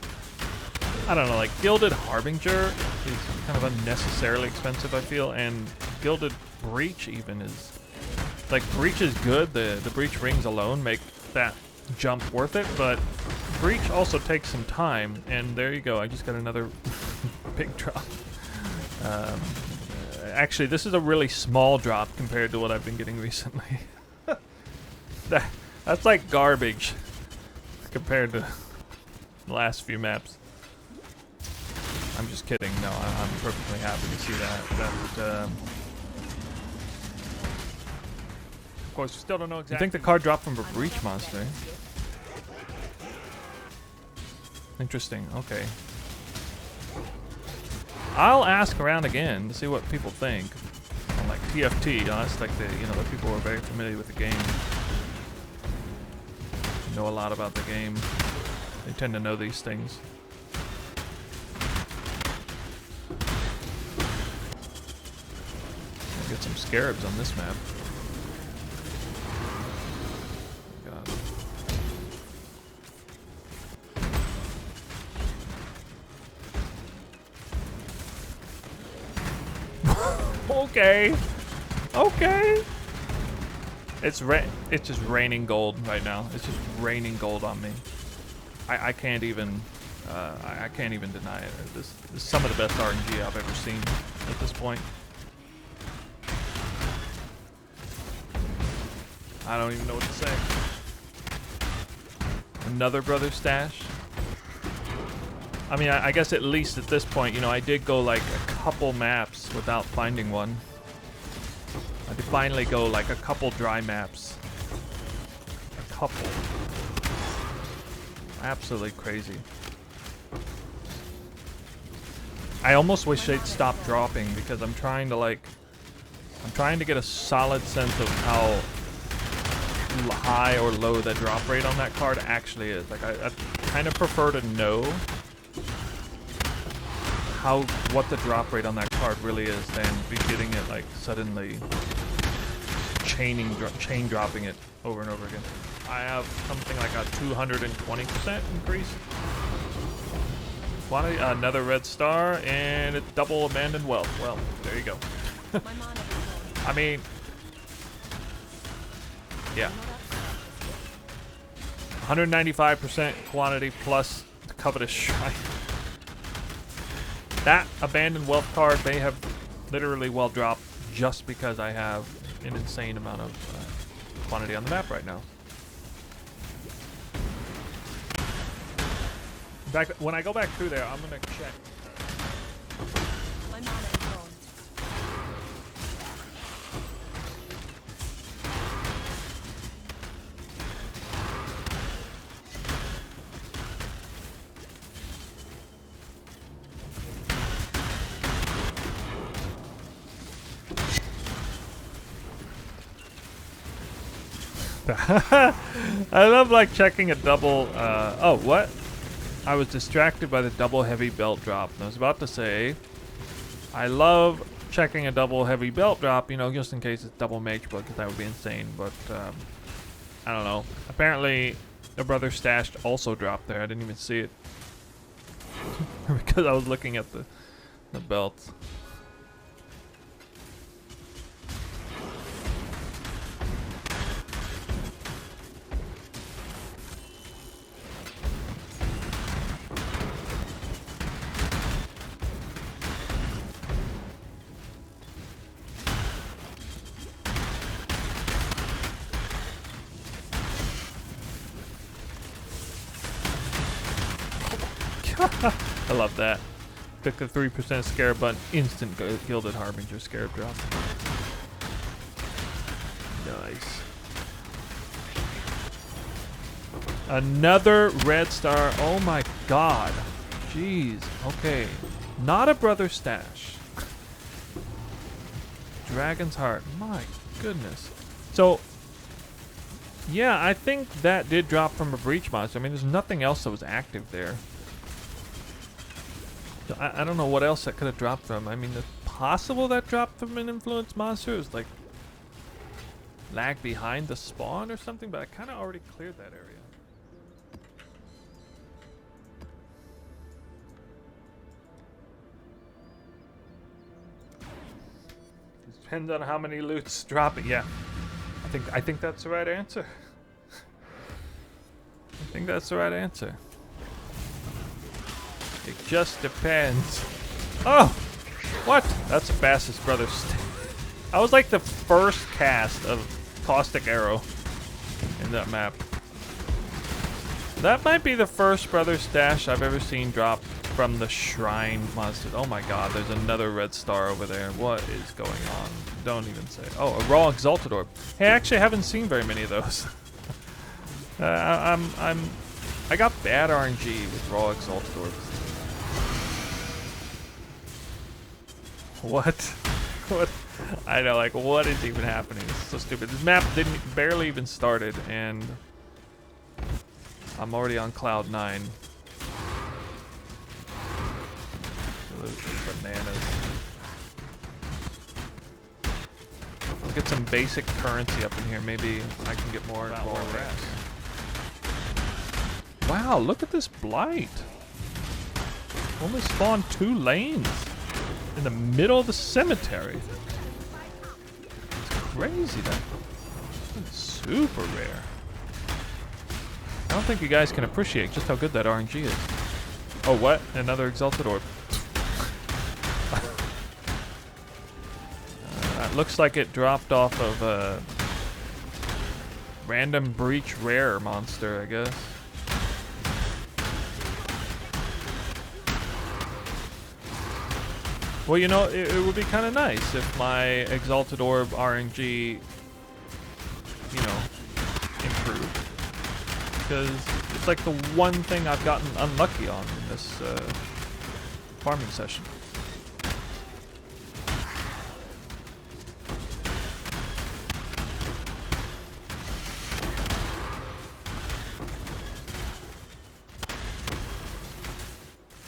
I don't know, like gilded harbinger is kind of unnecessarily expensive, I feel, and gilded breach even is like, breach is good. The breach rings alone make that jump worth it, but breach also takes some time. And there you go, I just got another big drop. Actually, this is a really small drop compared to what I've been getting recently. That's like garbage compared to the last few maps. I'm just kidding. No, I'm perfectly happy to see that. Of course, we still don't know exactly. You think the card dropped from a breach monster? Interesting. Okay. I'll ask around again to see what people think. On like TFT, that's like the the people who are very familiar with the game. Know a lot about the game. They tend to know these things. I'll get some scarabs on this map. God. Okay. Okay. It's just raining gold right now. It's just raining gold on me. I can't even I can't even deny it. This is some of the best RNG I've ever seen at this point. I don't even know what to say. Another brother stash. I mean, I guess at least at this point, you know, I did go like a couple maps without finding one. I did finally go like a couple dry maps. A couple. Absolutely crazy. I almost wish they'd stop dropping because I'm trying to get a solid sense of how high or low the drop rate on that card actually is. Like I kind of prefer to know what the drop rate on that card really is than be getting it like suddenly chain dropping it over and over again. I have something like a 220% increase. Another red star and a double abandoned wealth. Well, there you go. I mean, yeah. 195% quantity plus the covetous shrine. That abandoned wealth card may have literally well dropped just because I have an insane amount of quantity on the map right now. In fact, when I go back through there, I'm gonna check. My mana is gone. I love like checking a double. Oh, what? I was distracted by the double heavy belt drop. And I was about to say, I love checking a double heavy belt drop, you know, just in case it's double mage book, because that would be insane. But I don't know. Apparently, the brother stashed also dropped there. I didn't even see it because I was looking at the belts. I love that. Took the 3% Scarab button, instant Gilded Harbinger Scarab drop. Nice. Another red star. Oh my god. Jeez. Okay. Not a brother stash. Dragon's Heart. My goodness. So, yeah, I think that did drop from a breach monster. I mean, there's nothing else that was active there. I don't know what else that could have dropped from. I mean, it's possible that dropped from an influence monster. It was like lag behind the spawn or something, but I kind of already cleared that area. Depends on how many loots drop it. Yeah, I think that's the right answer. I think that's the right answer. It just depends. Oh! What? That's the fastest brother. I was like the first cast of Caustic Arrow in that map. That might be the first brother stash I've ever seen drop from the shrine monster. Oh my god, there's another red star over there. What is going on? Don't even say. Oh, a raw exalted orb. Hey, I actually haven't seen very many of those. I got bad RNG with raw exalted orbs. What? What? I know, like, what is even happening? This is so stupid. This map barely even started, and I'm already on cloud 9. Bananas. Let's get some basic currency up in here. Maybe I can get more rest. Wow, look at this blight. Only spawned 2 lanes in the middle of the cemetery. It's crazy that. Super rare. I don't think you guys can appreciate just how good that RNG is. Oh, what? Another Exalted Orb. It looks like it dropped off of a random breach rare monster, I guess. Well, you know, it would be kind of nice if my Exalted Orb RNG, you know, improved. Because it's like the one thing I've gotten unlucky on in this farming session.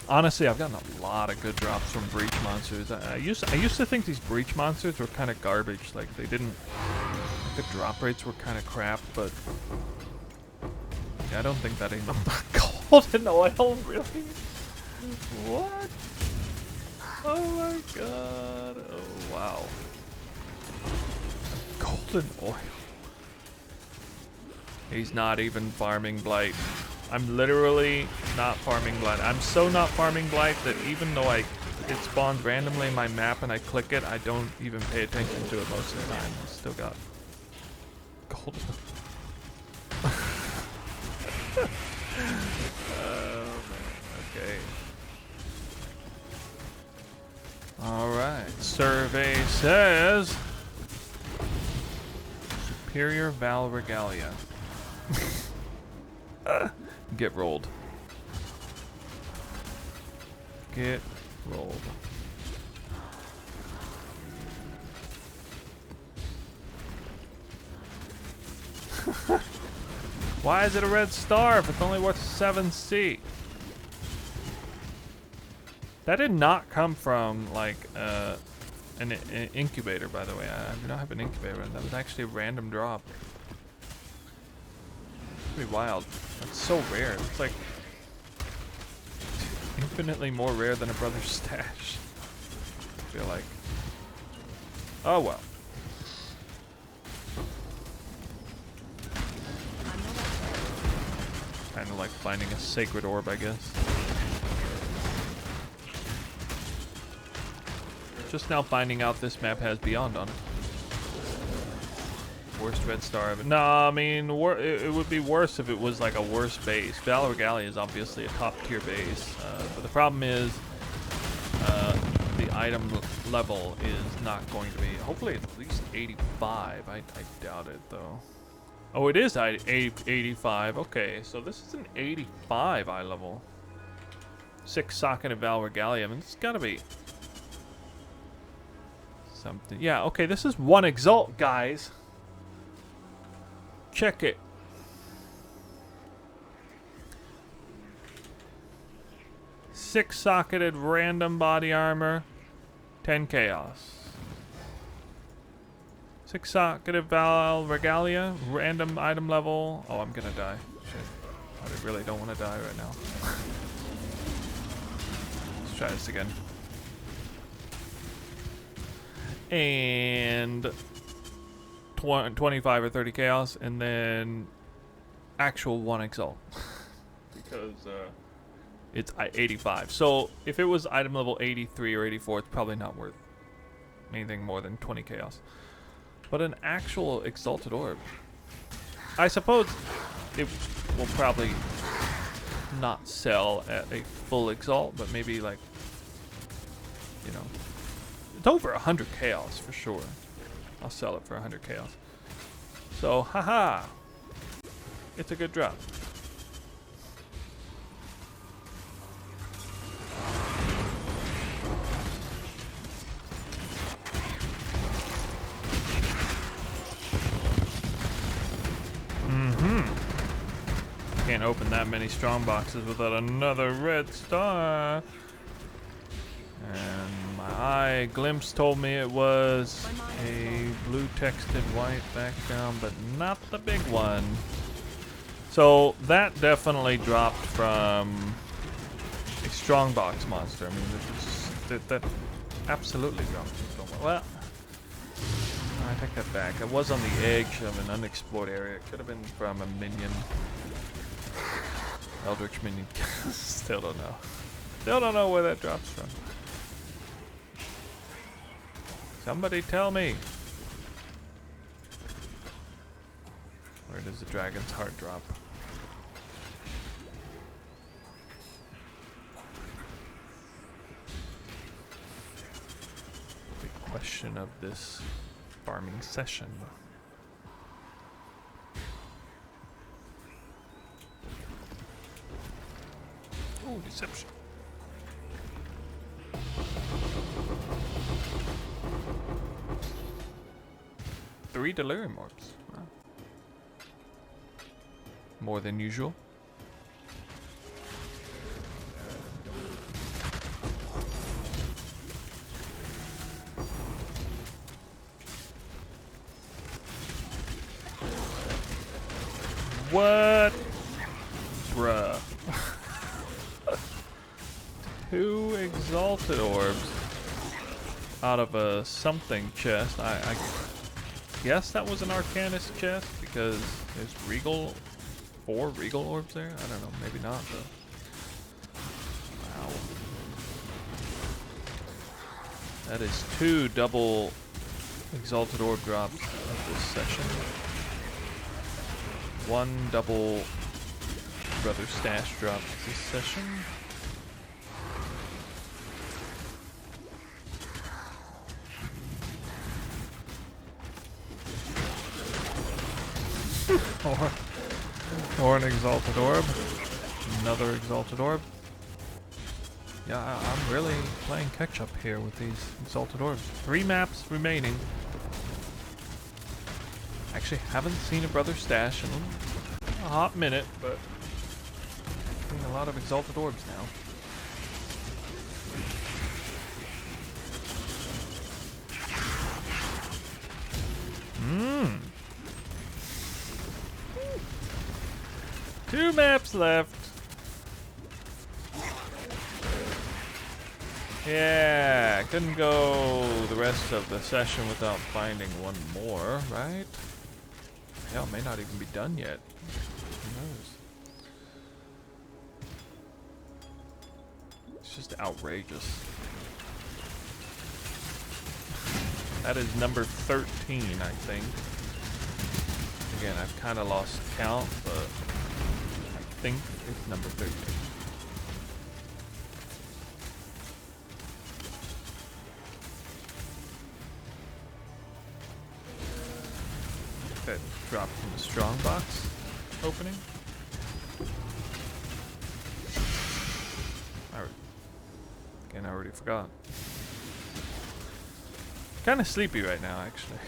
Honestly, I've gotten a lot of good drops from breach monsters. I used to think these breach monsters were kind of garbage. Like they didn't, like the drop rates were kind of crap. But yeah, I don't think that ain't golden oil, really. What? Oh my god! Oh wow! Golden oil. He's not even farming blight. I'm literally not farming blight. I'm so not farming blight that even though it spawns randomly in my map and I click it, I don't even pay attention to it most of the time. I still got gold. Oh man, okay. Alright, survey says Superior Val Regalia. Get rolled. Get rolled. Why is it a red star if it's only worth 7C? That did not come from like an incubator, by the way. I do not have an incubator. That was actually a random drop. Pretty wild. That's so rare. It's like infinitely more rare than a brother's stash. I feel like. Oh well. Kind of like finding a sacred orb, I guess. Just now finding out this map has Beyond on it. Worst red star ever. No, I mean, it would be worse if it was like a worse base. Val Regalia is obviously a top tier base, but the problem is the item level is not going to be. Hopefully, at least 85. I doubt it though. Oh, it is 85. Okay, so this is an 85 eye level. 6 socket of Val Regalia. I mean, it's gotta be something. Yeah. Okay, this is 1 exalt, guys. Check it. Six-socketed random body armor, 10 chaos. 6-socketed Val Regalia, random item level. Oh, I'm gonna die. Shit. I really don't want to die right now. Let's try this again. And 25 or 30 chaos, and then actual 1 exalt. Because it's 85. So if it was item level 83 or 84, it's probably not worth anything more than 20 chaos. But an actual exalted orb, I suppose it will probably not sell at a full exalt, but maybe like, you know, it's over 100 chaos for sure. I'll sell it for 100 chaos. So, haha, it's a good drop. Can't open that many strong boxes without another red star. And my eye glimpse told me it was a blue texted white background, but not the big one. So that definitely dropped from a strongbox monster. I mean, that absolutely dropped from strongbox. Well, I take that back. I was on the edge of an unexplored area. It could have been from a minion. Eldritch minion. Still don't know. Still don't know where that drops from. Somebody tell me. Where does the dragon's heart drop? Big question of this farming session. Oh, deception. Three delirium orbs. Wow. More than usual. What? Bruh. Two exalted orbs out of a something chest. I guess that was an Arcanist chest because there's four regal orbs there? I don't know, maybe not though. Wow. That is two double exalted orb drops of this session. One double brother stash drop this session. Or an exalted orb. Another exalted orb. Yeah, I'm really playing catch up here with these exalted orbs. 3 maps remaining. Actually haven't seen a brother stash in a hot minute, but seeing a lot of exalted orbs now. Mmm. 2 maps left. Yeah, couldn't go the rest of the session without finding one more, right? Hell, it may not even be done yet. Who knows? It's just outrageous. That is number 13, I think. Again, I've kind of lost count, but I think it's number 13. That dropped from the strongbox opening. Again, I already forgot. Kind of sleepy right now, actually.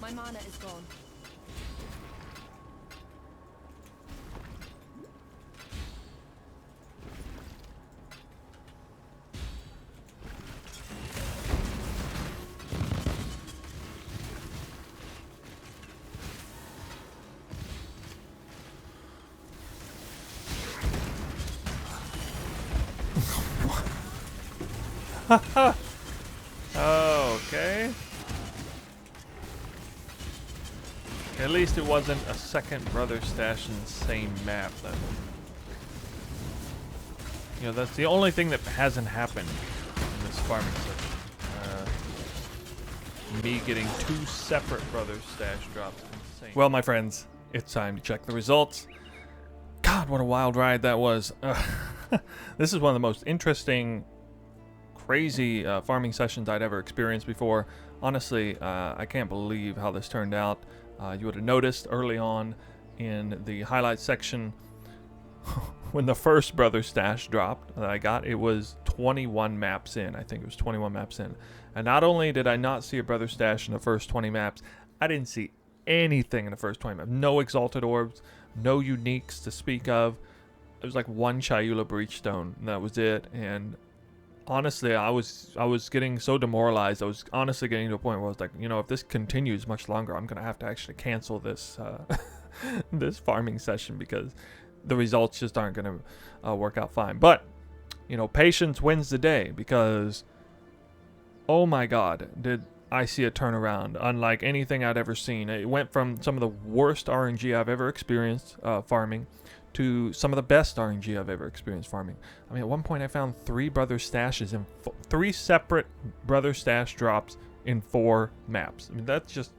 My mana is gone. Okay. At least it wasn't a second brother stash in the same map. That, you know, that's the only thing that hasn't happened in this farming section. Me getting 2 separate brother stash drops in the same. Well, my friends, it's time to check the results. God, what a wild ride that was. This is one of the most interesting, crazy farming sessions I'd ever experienced before. Honestly, I can't believe how this turned out. You would have noticed early on in the highlights section when the first brother stash dropped that I got, it was 21 maps in. I think it was 21 maps in. And not only did I not see a brother stash in the first 20 maps, I didn't see anything in the first 20 maps. No exalted orbs, no uniques to speak of. It was like one Chayula Breachstone, and that was it. And honestly, I was getting so demoralized. I was honestly getting to a point where I was like, you know, if this continues much longer, I'm gonna have to actually cancel this this farming session, because the results just aren't gonna work out fine. But you know, patience wins the day, because oh my God, did I see a turnaround unlike anything I'd ever seen. It went from some of the worst RNG I've ever experienced farming to some of the best RNG I've ever experienced farming. I mean, at one point I found 3 brother stashes in 3 separate brother stash drops in 4 maps. I mean, that's just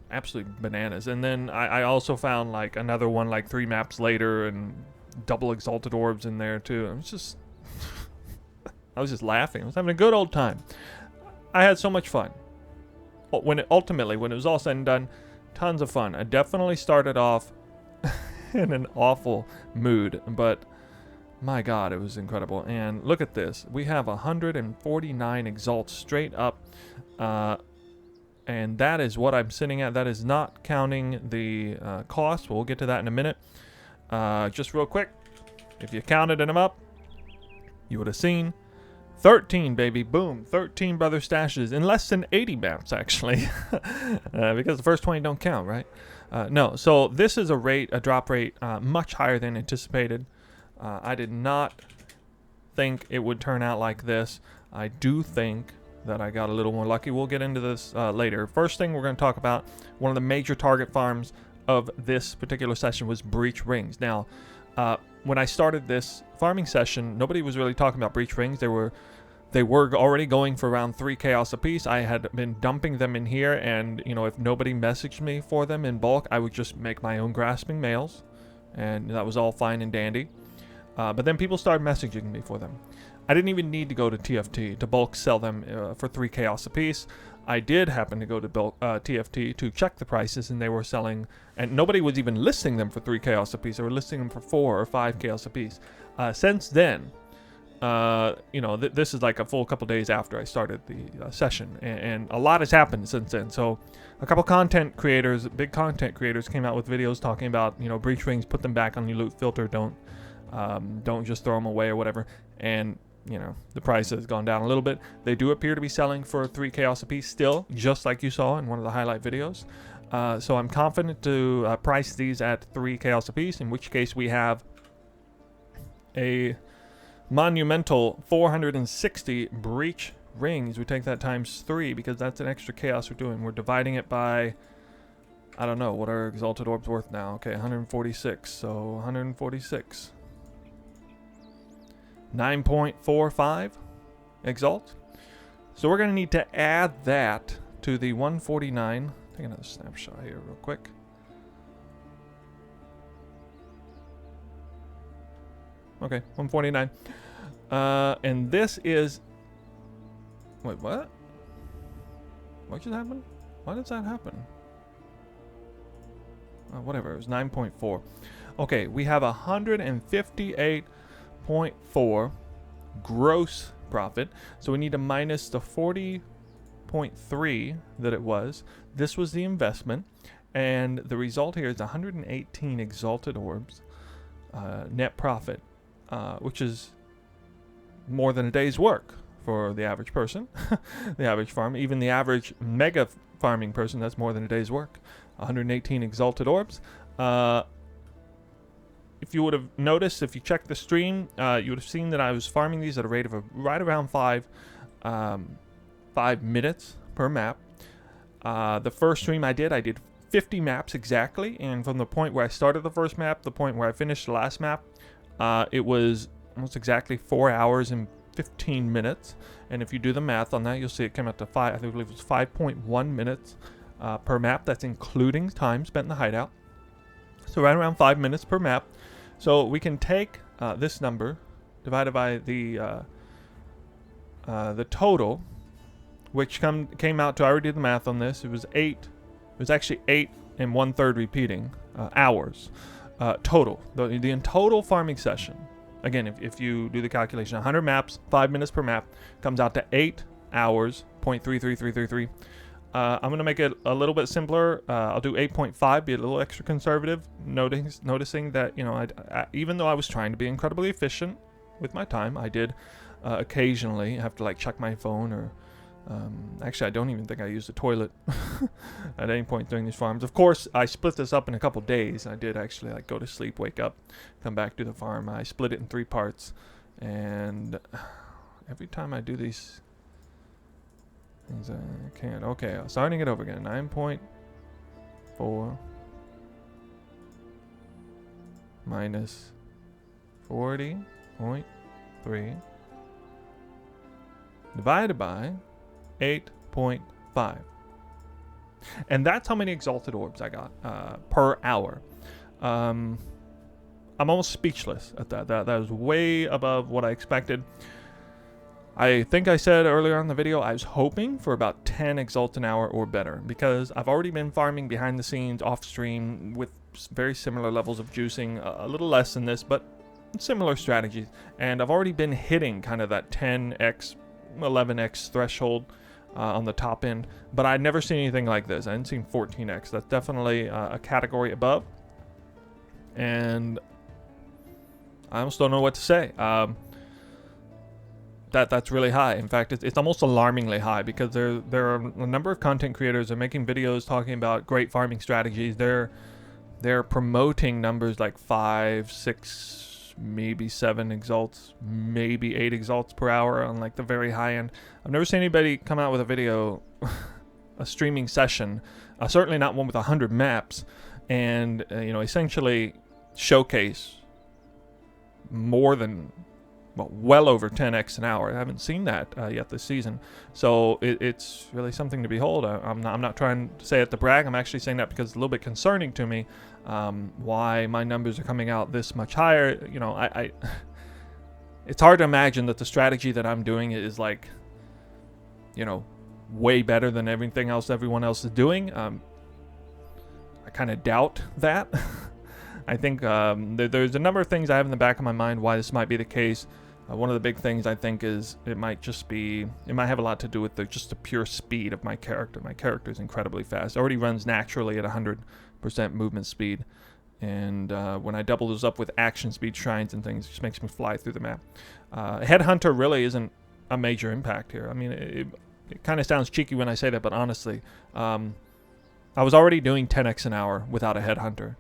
absolutely bananas. And then I also found like another one like 3 maps later, and double exalted orbs in there too. I was just I was just laughing. I was having a good old time. I had so much fun. Ultimately, when it was all said and done, tons of fun. I definitely started off in an awful mood, but my God, it was incredible. And look at this. We have 149 exalts straight up. And that is what I'm sitting at. That is not counting the cost. We'll get to that in a minute. Just real quick, if you counted them up, you would have seen 13, baby. Boom. 13 brother stashes in less than 80 maps, actually. Because the first 20 don't count, right? No. So this is a drop rate much higher than anticipated. I did not think it would turn out like this. I do think that I got a little more lucky. We'll get into this later. First thing we're going to talk about, one of the major target farms of this particular session was breach rings. Now, when I started this farming session, nobody was really talking about breach rings. They were already going for around 3 chaos apiece. I had been dumping them in here, and you know, if nobody messaged me for them in bulk, I would just make my own grasping mails, and that was all fine and dandy. But then people started messaging me for them. I didn't even need to go to TFT to bulk sell them for 3 chaos apiece. I did happen to go to bulk TFT to check the prices, and they were selling, and nobody was even listing them for 3 chaos apiece. They were listing them for 4 or 5 chaos apiece. Since then, you know, this is like a full couple days after I started the session, and a lot has happened since then. So a couple content creators, big content creators, came out with videos talking about, you know, breach rings, put them back on your loot filter, don't just throw them away or whatever. And you know, the price has gone down a little bit. They do appear to be selling for 3 chaos apiece still, just like you saw in one of the highlight videos. So I'm confident to price these at 3 chaos apiece, in which case we have a monumental 460 breach rings. We take that times 3 because that's an extra chaos we're doing. We're dividing it by, I don't know, what are exalted orbs worth now? Okay, 146. So 146. 9.45 exalt. So we're going to need to add that to the 149. Take another snapshot here real quick. Okay, 149. And this is... Wait, what? What just happened? Why does that happen? Whatever, it was 9.4. Okay, we have 158.4 gross profit. So we need to minus the 40.3 that it was. This was the investment. And the result here is 118 exalted orbs net profit, which is more than a day's work for the average person, the average farmer, even the average mega farming person. That's more than a day's work. 118 exalted orbs. If you would have noticed, if you checked the stream, you would have seen that I was farming these at a rate of right around 5 minutes per map. The first stream I did 50 maps exactly, and from the point where I started the first map, the point where I finished the last map, it was almost exactly 4 hours and 15 minutes. And if you do the math on that, you'll see it came out to I believe it was 5.1 minutes per map. That's including time spent in the hideout. So right around 5 minutes per map. So we can take this number divided by the total, which came out to, I already did the math on this. It was 8. It was actually 8 and 1/3 repeating hours. total. The in total farming session. Again, if you do the calculation, 100 maps, 5 minutes per map, comes out to 8 hours, 0.33333. I'm going to make it a little bit simpler. I'll do 8.5, be a little extra conservative, noticing that, you know, I, even though I was trying to be incredibly efficient with my time, I did occasionally have to like check my phone or actually I don't even think I used the toilet at any point during these farms. Of course, I split this up in a couple days. I did actually like go to sleep, wake up, come back to the farm. I split it in 3 parts, and every time I do these things I can't. Okay, starting it over again. 9.4 minus 40.3 divided by 8.5. And that's how many exalted orbs I got per hour. I'm almost speechless at that. That was way above what I expected. I think I said earlier in the video I was hoping for about 10 exalt an hour or better, because I've already been farming behind the scenes off stream with very similar levels of juicing, a little less than this, but similar strategies, and I've already been hitting kind of that 10x 11x threshold on the top end, but I'd never seen anything like this. I hadn't seen 14x. That's definitely a category above, and I almost don't know what to say. That's really high. In fact, it's almost alarmingly high, because there are a number of content creators that are making videos talking about great farming strategies. They're promoting numbers like 5, 6, maybe 7 exalts, maybe 8 exalts per hour on like the very high end. I've never seen anybody come out with a video, a streaming session, certainly not one with 100 maps, and you know, essentially showcase more than, well over 10x an hour. I haven't seen that yet this season, so it's really something to behold. I'm not trying to say it to brag. I'm actually saying that because it's a little bit concerning to me, why my numbers are coming out this much higher. You know, I it's hard to imagine that the strategy that I'm doing is like, you know, way better than everything else everyone else is doing. I kind of doubt that. I think there's a number of things I have in the back of my mind why this might be the case. One of the big things I think is it might have a lot to do with just the pure speed of my character. My character is incredibly fast. It already runs naturally at 100% movement speed. And when I double those up with action speed shrines and things, it just makes me fly through the map. Headhunter really isn't a major impact here. I mean, it kind of sounds cheeky when I say that, but honestly, I was already doing 10x an hour without a headhunter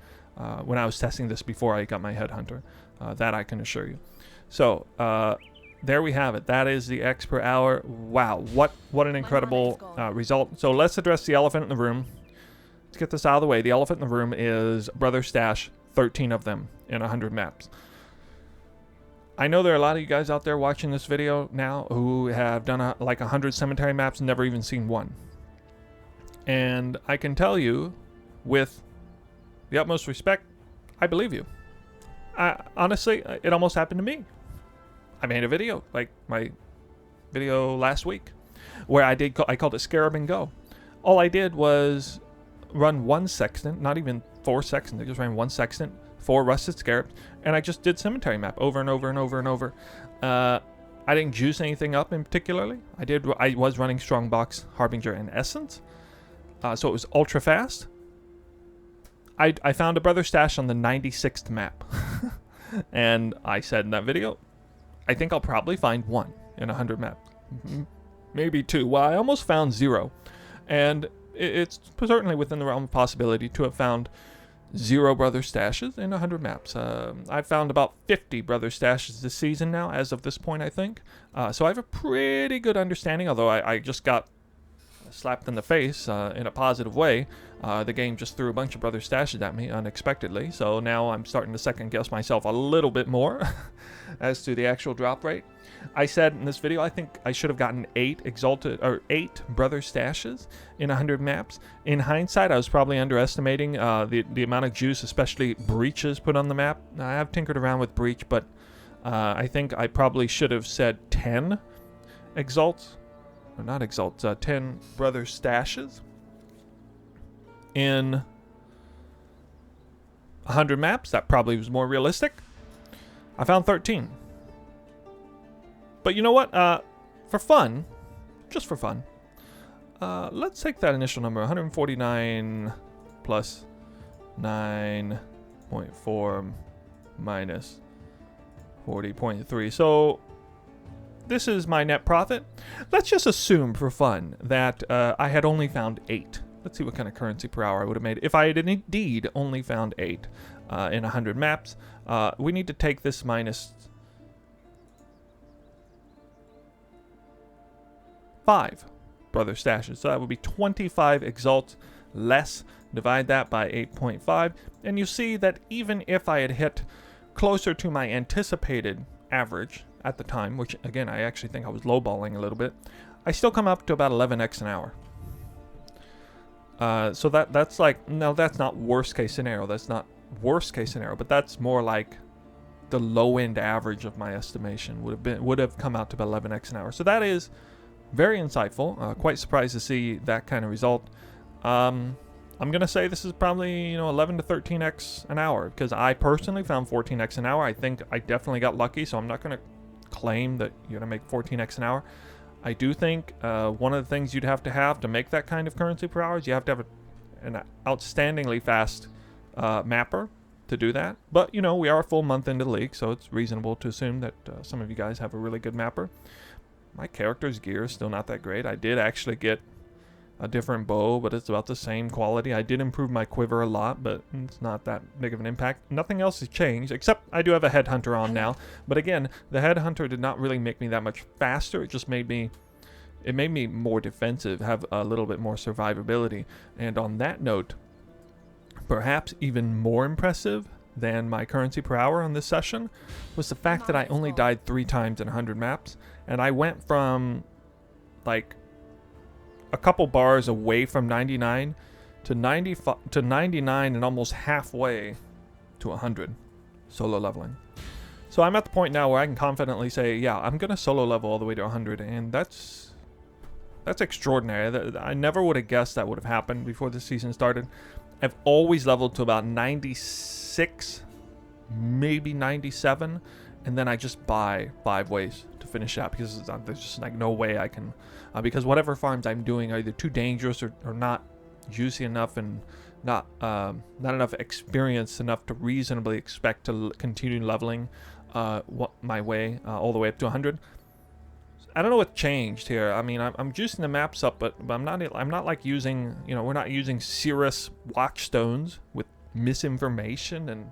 when I was testing this before I got my headhunter. That I can assure you. So there we have it. That is the X per hour. Wow, what an incredible result. So let's address the elephant in the room. Let's get this out of the way. The elephant in the room is Brother Stash, 13 of them in 100 maps. I know there are a lot of you guys out there watching this video now who have done like 100 cemetery maps and never even seen one. And I can tell you with the utmost respect, I believe you. Honestly, it almost happened to me. I made a video, like my video last week, where I called it Scarab and Go. All I did was run 1 sextant, not even 4 sextants. I just ran 1 sextant, 4 rusted scarabs, and I just did cemetery map over and over and over and over. I didn't juice anything up in particularly. I was running strongbox, harbinger, and essence, so it was ultra fast. I found a Brother Stash on the 96th map. And I said in that video, I think I'll probably find 1 in 100 maps. Maybe 2. Well, I almost found 0. And it's certainly within the realm of possibility to have found 0 Brother Stashes in 100 maps. I've found about 50 Brother Stashes this season now, as of this point, I think. So I have a pretty good understanding, although I just got slapped in the face in a positive way. The game just threw a bunch of Brother Stashes at me unexpectedly, so now I'm starting to second guess myself a little bit more as to the actual drop rate. I said in this video I think I should have gotten 8 Brother Stashes in 100 maps. In hindsight, I was probably underestimating the amount of juice, especially breaches, put on the map. I have tinkered around with breach, but I think I probably should have said 10 exalts. Or not exalts, 10 Brother Stashes in 100 maps, that probably was more realistic. I found 13. But you know what? For fun, just for fun, let's take that initial number, 149 plus 9.4 minus 40.3. So this is my net profit. Let's just assume for fun that I had only found 8. Let's see what kind of currency per hour I would have made if I had indeed only found 8 in 100 maps. We need to take this minus 5 brother stashes. So that would be 25 exalts less. Divide that by 8.5. And you see that even if I had hit closer to my anticipated average at the time, which again, I actually think I was lowballing a little bit, I still come up to about 11x an hour. So that's like, no, that's not worst case scenario. That's not worst case scenario, but that's more like the low end average of my estimation would have come out to about 11x an hour. So that is very insightful. Quite surprised to see that kind of result. I'm gonna say this is probably 11 to 13x an hour because I personally found 14x an hour. I think I definitely got lucky, so I'm not gonna claim that you're gonna make 14x an hour. I do think one of the things you'd have to make that kind of currency per hour is you have to have an outstandingly fast mapper to do that. But we are a full month into the league, so it's reasonable to assume that some of you guys have a really good mapper. My character's gear is still not that great. I did actually get a different bow, but it's about the same quality. I did improve my quiver a lot, but it's not that big of an impact. Nothing else has changed, except I do have a headhunter on now. But again, the headhunter did not really make me that much faster. It just made me more defensive, have a little bit more survivability. And on that note, perhaps even more impressive than my currency per hour on this session was the fact that I only died 3 times in 100 maps. And I went from like a couple bars away from 99 to 95 to 99 and almost halfway to 100 solo leveling. So I'm at the point now where I can confidently say, yeah, I'm gonna solo level all the way to 100, and that's extraordinary. I never would have guessed that would have happened before the season started. I've always leveled to about 96, maybe 97, and then I just buy 5 ways to finish out because there's just like no way I can, because whatever farms I'm doing are either too dangerous or not juicy enough and not enough experience enough to reasonably expect to continue leveling my way all the way up to 100. I don't know what changed here. I mean, I'm juicing the maps up, but I'm not like using, we're not using Cirrus watchstones with misinformation and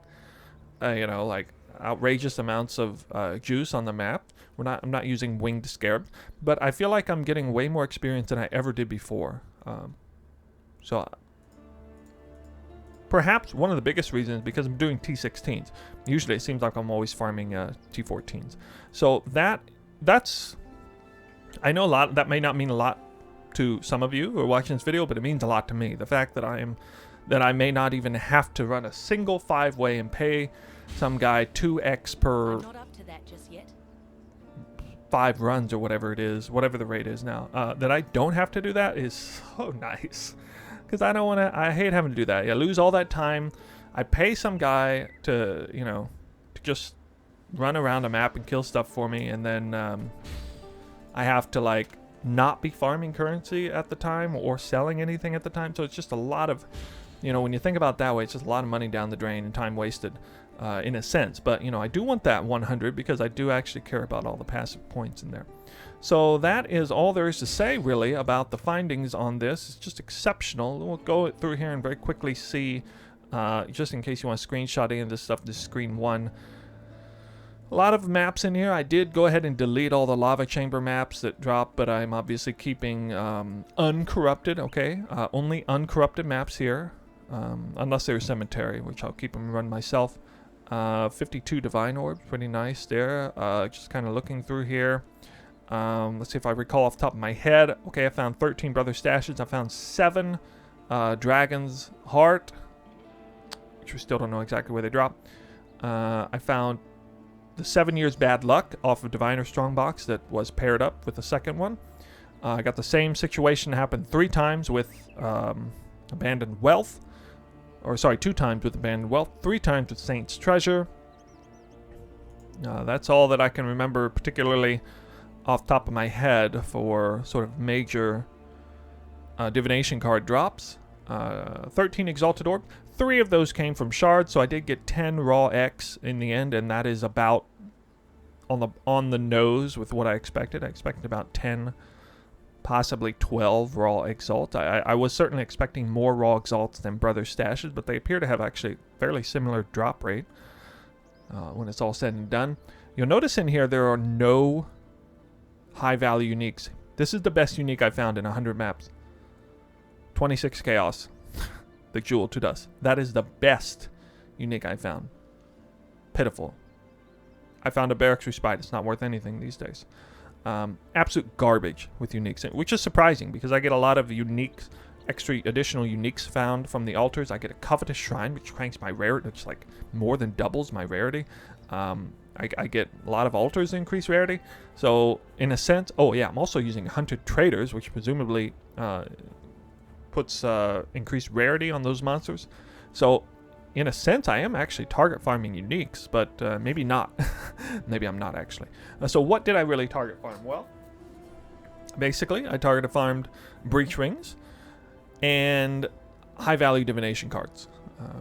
like outrageous amounts of juice on the map. I'm not using winged scarabs, but I feel like I'm getting way more experience than I ever did before. So perhaps one of the biggest reasons is because I'm doing T16s. Usually it seems like I'm always farming T14s. So that's, I know that may not mean a lot to some of you who are watching this video, but it means a lot to me. The fact that I may not even have to run a single 5-way and pay some guy 2x per I'm not up to that just yet. 5 runs or whatever it is, whatever the rate is now, that I don't have to do that is so nice. Because I hate having to do that. I lose all that time. I pay some guy to just run around a map and kill stuff for me, and then I have to like not be farming currency at the time or selling anything at the time. So it's just a lot of, when you think about it that way, it's just a lot of money down the drain and time wasted in a sense. But, I do want that 100 because I do actually care about all the passive points in there. So that is all there is to say really about the findings on this. It's just exceptional. We'll go through here and very quickly see, just in case you want to screenshot any of this stuff, this screen 1. A lot of maps in here. I did go ahead and delete all the lava chamber maps that dropped, but I'm obviously keeping uncorrupted, okay? Only uncorrupted maps here, unless they're cemetery, which I'll keep them run myself. 52 divine orbs, pretty nice there. Just kind of looking through here. Let's see if I recall off the top of my head. Okay, I found 13 brother stashes. I found 7 dragon's heart, which we still don't know exactly where they drop. I found the 7 years bad luck off of diviner strongbox that was paired up with the second one. I got the same situation happen 3 times with abandoned wealth. or sorry, 2 times with Abandoned Wealth, 3 times with Saint's Treasure. That's all that I can remember particularly off the top of my head for sort of major divination card drops. 13 Exalted Orb. 3 of those came from shards, so I did get 10 raw X in the end, and that is about on the nose with what I expected. I expected about 10, possibly 12 raw Exalts. I was certainly expecting more raw Exalts than Brother Stashes, but they appear to have actually fairly similar drop rate when it's all said and done. You'll notice in here there are no high value uniques. This is the best unique I found in 100 maps. 26 Chaos. The Jewel to Dust. That is the best unique I found. Pitiful. I found a Barracks Respite. It's not worth anything these days. Absolute garbage with uniques, which is surprising because I get a lot of uniques, extra additional uniques found from the altars. I get a Covetous Shrine, which cranks my rarity, which like more than doubles my rarity. I get a lot of altars that increase rarity. So in a sense, oh yeah, I'm also using Hunted Traders, which presumably puts increased rarity on those monsters. So in a sense, I am actually target farming uniques, but maybe not. Maybe I'm not actually. So what did I really target farm? Well, basically, I target farmed Breach Rings and high value divination cards,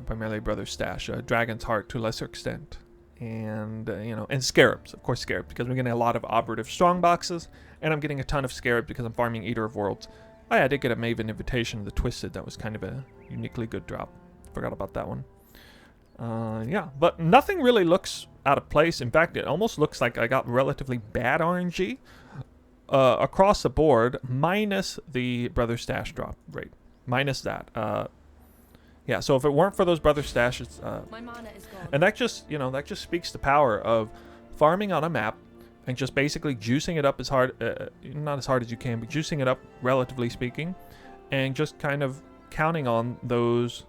primarily Brother Stash, Dragon's Heart to a lesser extent, and and Scarabs, of course, Scarabs, because I'm getting a lot of operative strong boxes, and I'm getting a ton of Scarabs because I'm farming Eater of Worlds. Oh yeah, I did get a Maven Invitation of the Twisted. That was kind of a uniquely good drop. Forgot about that one. Yeah, but nothing really looks out of place. In fact, it almost looks like I got relatively bad RNG across the board, minus the Brother Stash drop rate. Minus that. Yeah, so if it weren't for those Brother Stashes, My mana is gone. and that just speaks to the power of farming on a map and just basically juicing it up as hard, not as hard as you can, but juicing it up, relatively speaking, and just kind of counting on those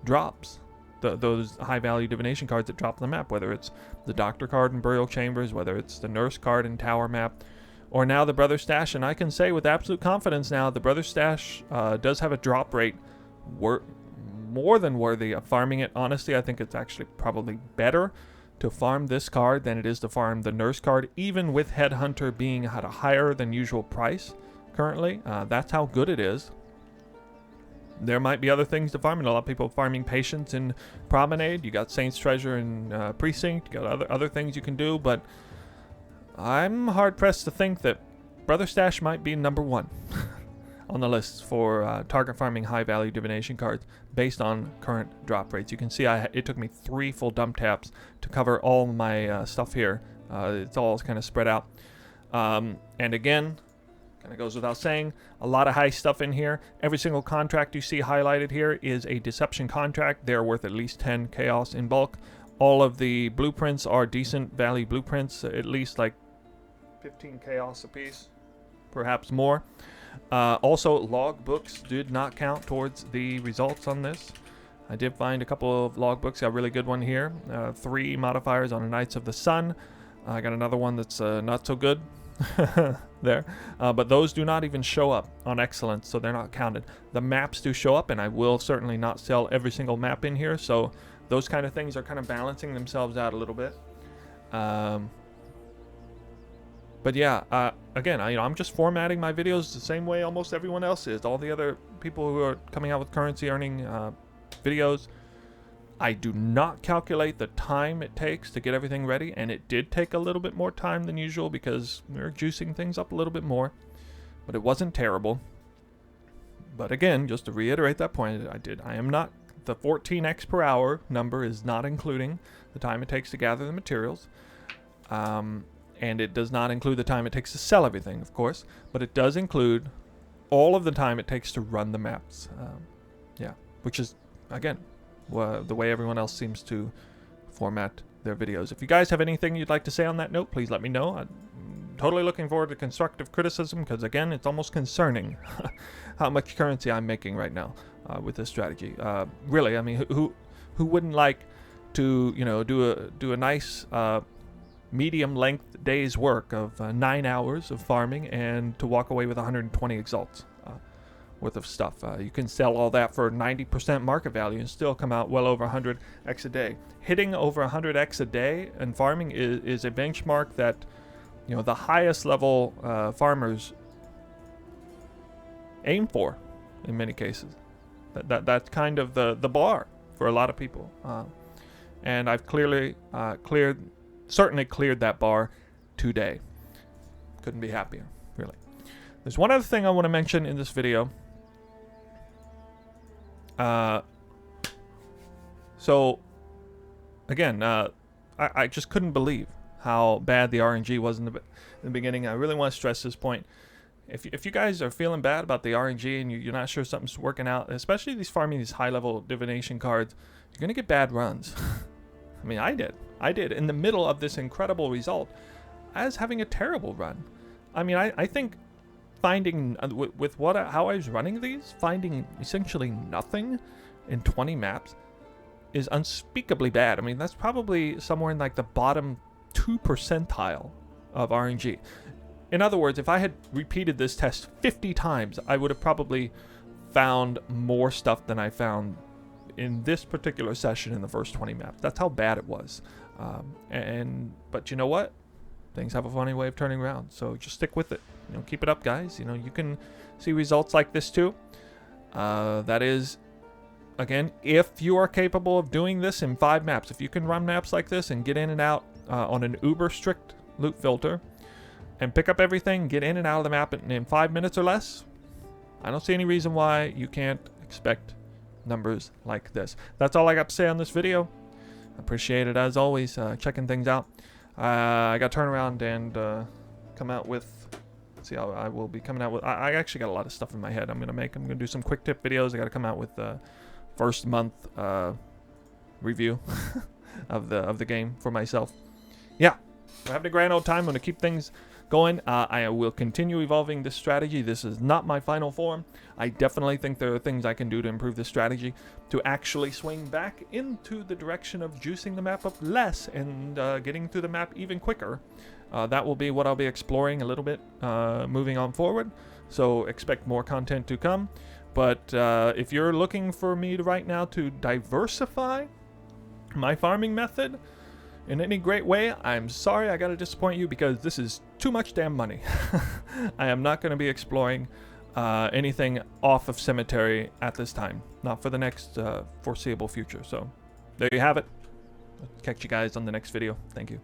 drops, those high-value divination cards that drop on the map, whether it's the Doctor card in Burial Chambers, whether it's the Nurse card in Tower map, or now the Brother Stash. And I can say with absolute confidence now, the Brother Stash does have a drop rate more than worthy of farming it. Honestly, I think it's actually probably better to farm this card than it is to farm the Nurse card, even with Headhunter being at a higher than usual price currently. That's how good it is. There might be other things to farm, and a lot of people farming Patience in Promenade. You got Saint's Treasure in Precinct. You got other things you can do, but I'm hard pressed to think that Brother Stash might be number 1 on the list for target farming high value divination cards based on current drop rates. You can see it took me 3 full dump taps to cover all my stuff here. It's all kind of spread out. And again, kind of goes without saying, a lot of high stuff in here. Every single contract you see highlighted here is a deception contract. They're worth at least 10 chaos in bulk. All of the blueprints are decent value blueprints, at least like 15 chaos a piece, perhaps more. Also, log books did not count towards the results on this. I did find a couple of log books. Got a really good one here. 3 modifiers on Knights of the Sun. I got another one that's not so good there. But those do not even show up on Excellence, so they're not counted. The maps do show up, and I will certainly not sell every single map in here, so those kind of things are kind of balancing themselves out a little bit. But yeah, again, I'm just formatting my videos the same way almost everyone else is. All the other people who are coming out with currency earning videos, I do not calculate the time it takes to get everything ready, and it did take a little bit more time than usual because we were juicing things up a little bit more, but it wasn't terrible. But again, just to reiterate that point, I am not, the 14x per hour number is not including the time it takes to gather the materials. And it does not include the time it takes to sell everything, of course, but it does include all of the time it takes to run the maps. Yeah, which is, again, the way everyone else seems to format their videos. If you guys have anything you'd like to say on that note, please let me know. I'm totally looking forward to constructive criticism because, again, it's almost concerning how much currency I'm making right now with this strategy. Really, I mean, who wouldn't like to, do a nice medium length day's work of 9 hours of farming and to walk away with 120 exalts? worth of stuff. You can sell all that for 90% market value and still come out well over 100x a day. Hitting over 100x a day in farming is a benchmark that, you know, the highest level farmers aim for in many cases. That's kind of the bar for a lot of people. And I've certainly cleared that bar today. Couldn't be happier, really. There's one other thing I want to mention in this video. So, again, I just couldn't believe how bad the RNG was in the beginning. I really want to stress this point. If you guys are feeling bad about the RNG and you're not sure something's working out, especially farming these high-level divination cards, you're going to get bad runs. I mean, I did. In the middle of this incredible result, I was having a terrible run. I mean, I think finding, with how I was running these, finding essentially nothing in 20 maps is unspeakably bad. I mean, that's probably somewhere in like the bottom 2 percentile of RNG. In other words, if I had repeated this test 50 times, I would have probably found more stuff than I found in this particular session in the first 20 maps. That's how bad it was. But you know what? Things have a funny way of turning around. So just stick with it. You know, keep it up, guys. You know, you can see results like this too. That is, again, if you are capable of doing this in 5 maps, if you can run maps like this and get in and out on an uber strict loot filter and pick up everything, get in and out of the map in 5 minutes or less, I don't see any reason why you can't expect numbers like this. That's all I got to say on this video. Appreciate it as always, checking things out. I got to turn around and come out with, let's see how I will be coming out with. I actually got a lot of stuff in my head I'm gonna do some quick tip videos. I got to come out with first month review of the game for myself. Yeah, we're having a grand old time. I'm gonna keep things going. I will continue evolving this strategy. This is not my final form. I definitely think there are things I can do to improve this strategy to actually swing back into the direction of juicing the map up less and getting through the map even quicker. That will be what I'll be exploring a little bit moving on forward. So expect more content to come. But if you're looking for me right now to diversify my farming method in any great way, I'm sorry I gotta disappoint you, because this is too much damn money. I am not going to be exploring anything off of cemetery at this time, not for the next foreseeable future. So there you have it. I'll catch you guys on the next video. Thank you.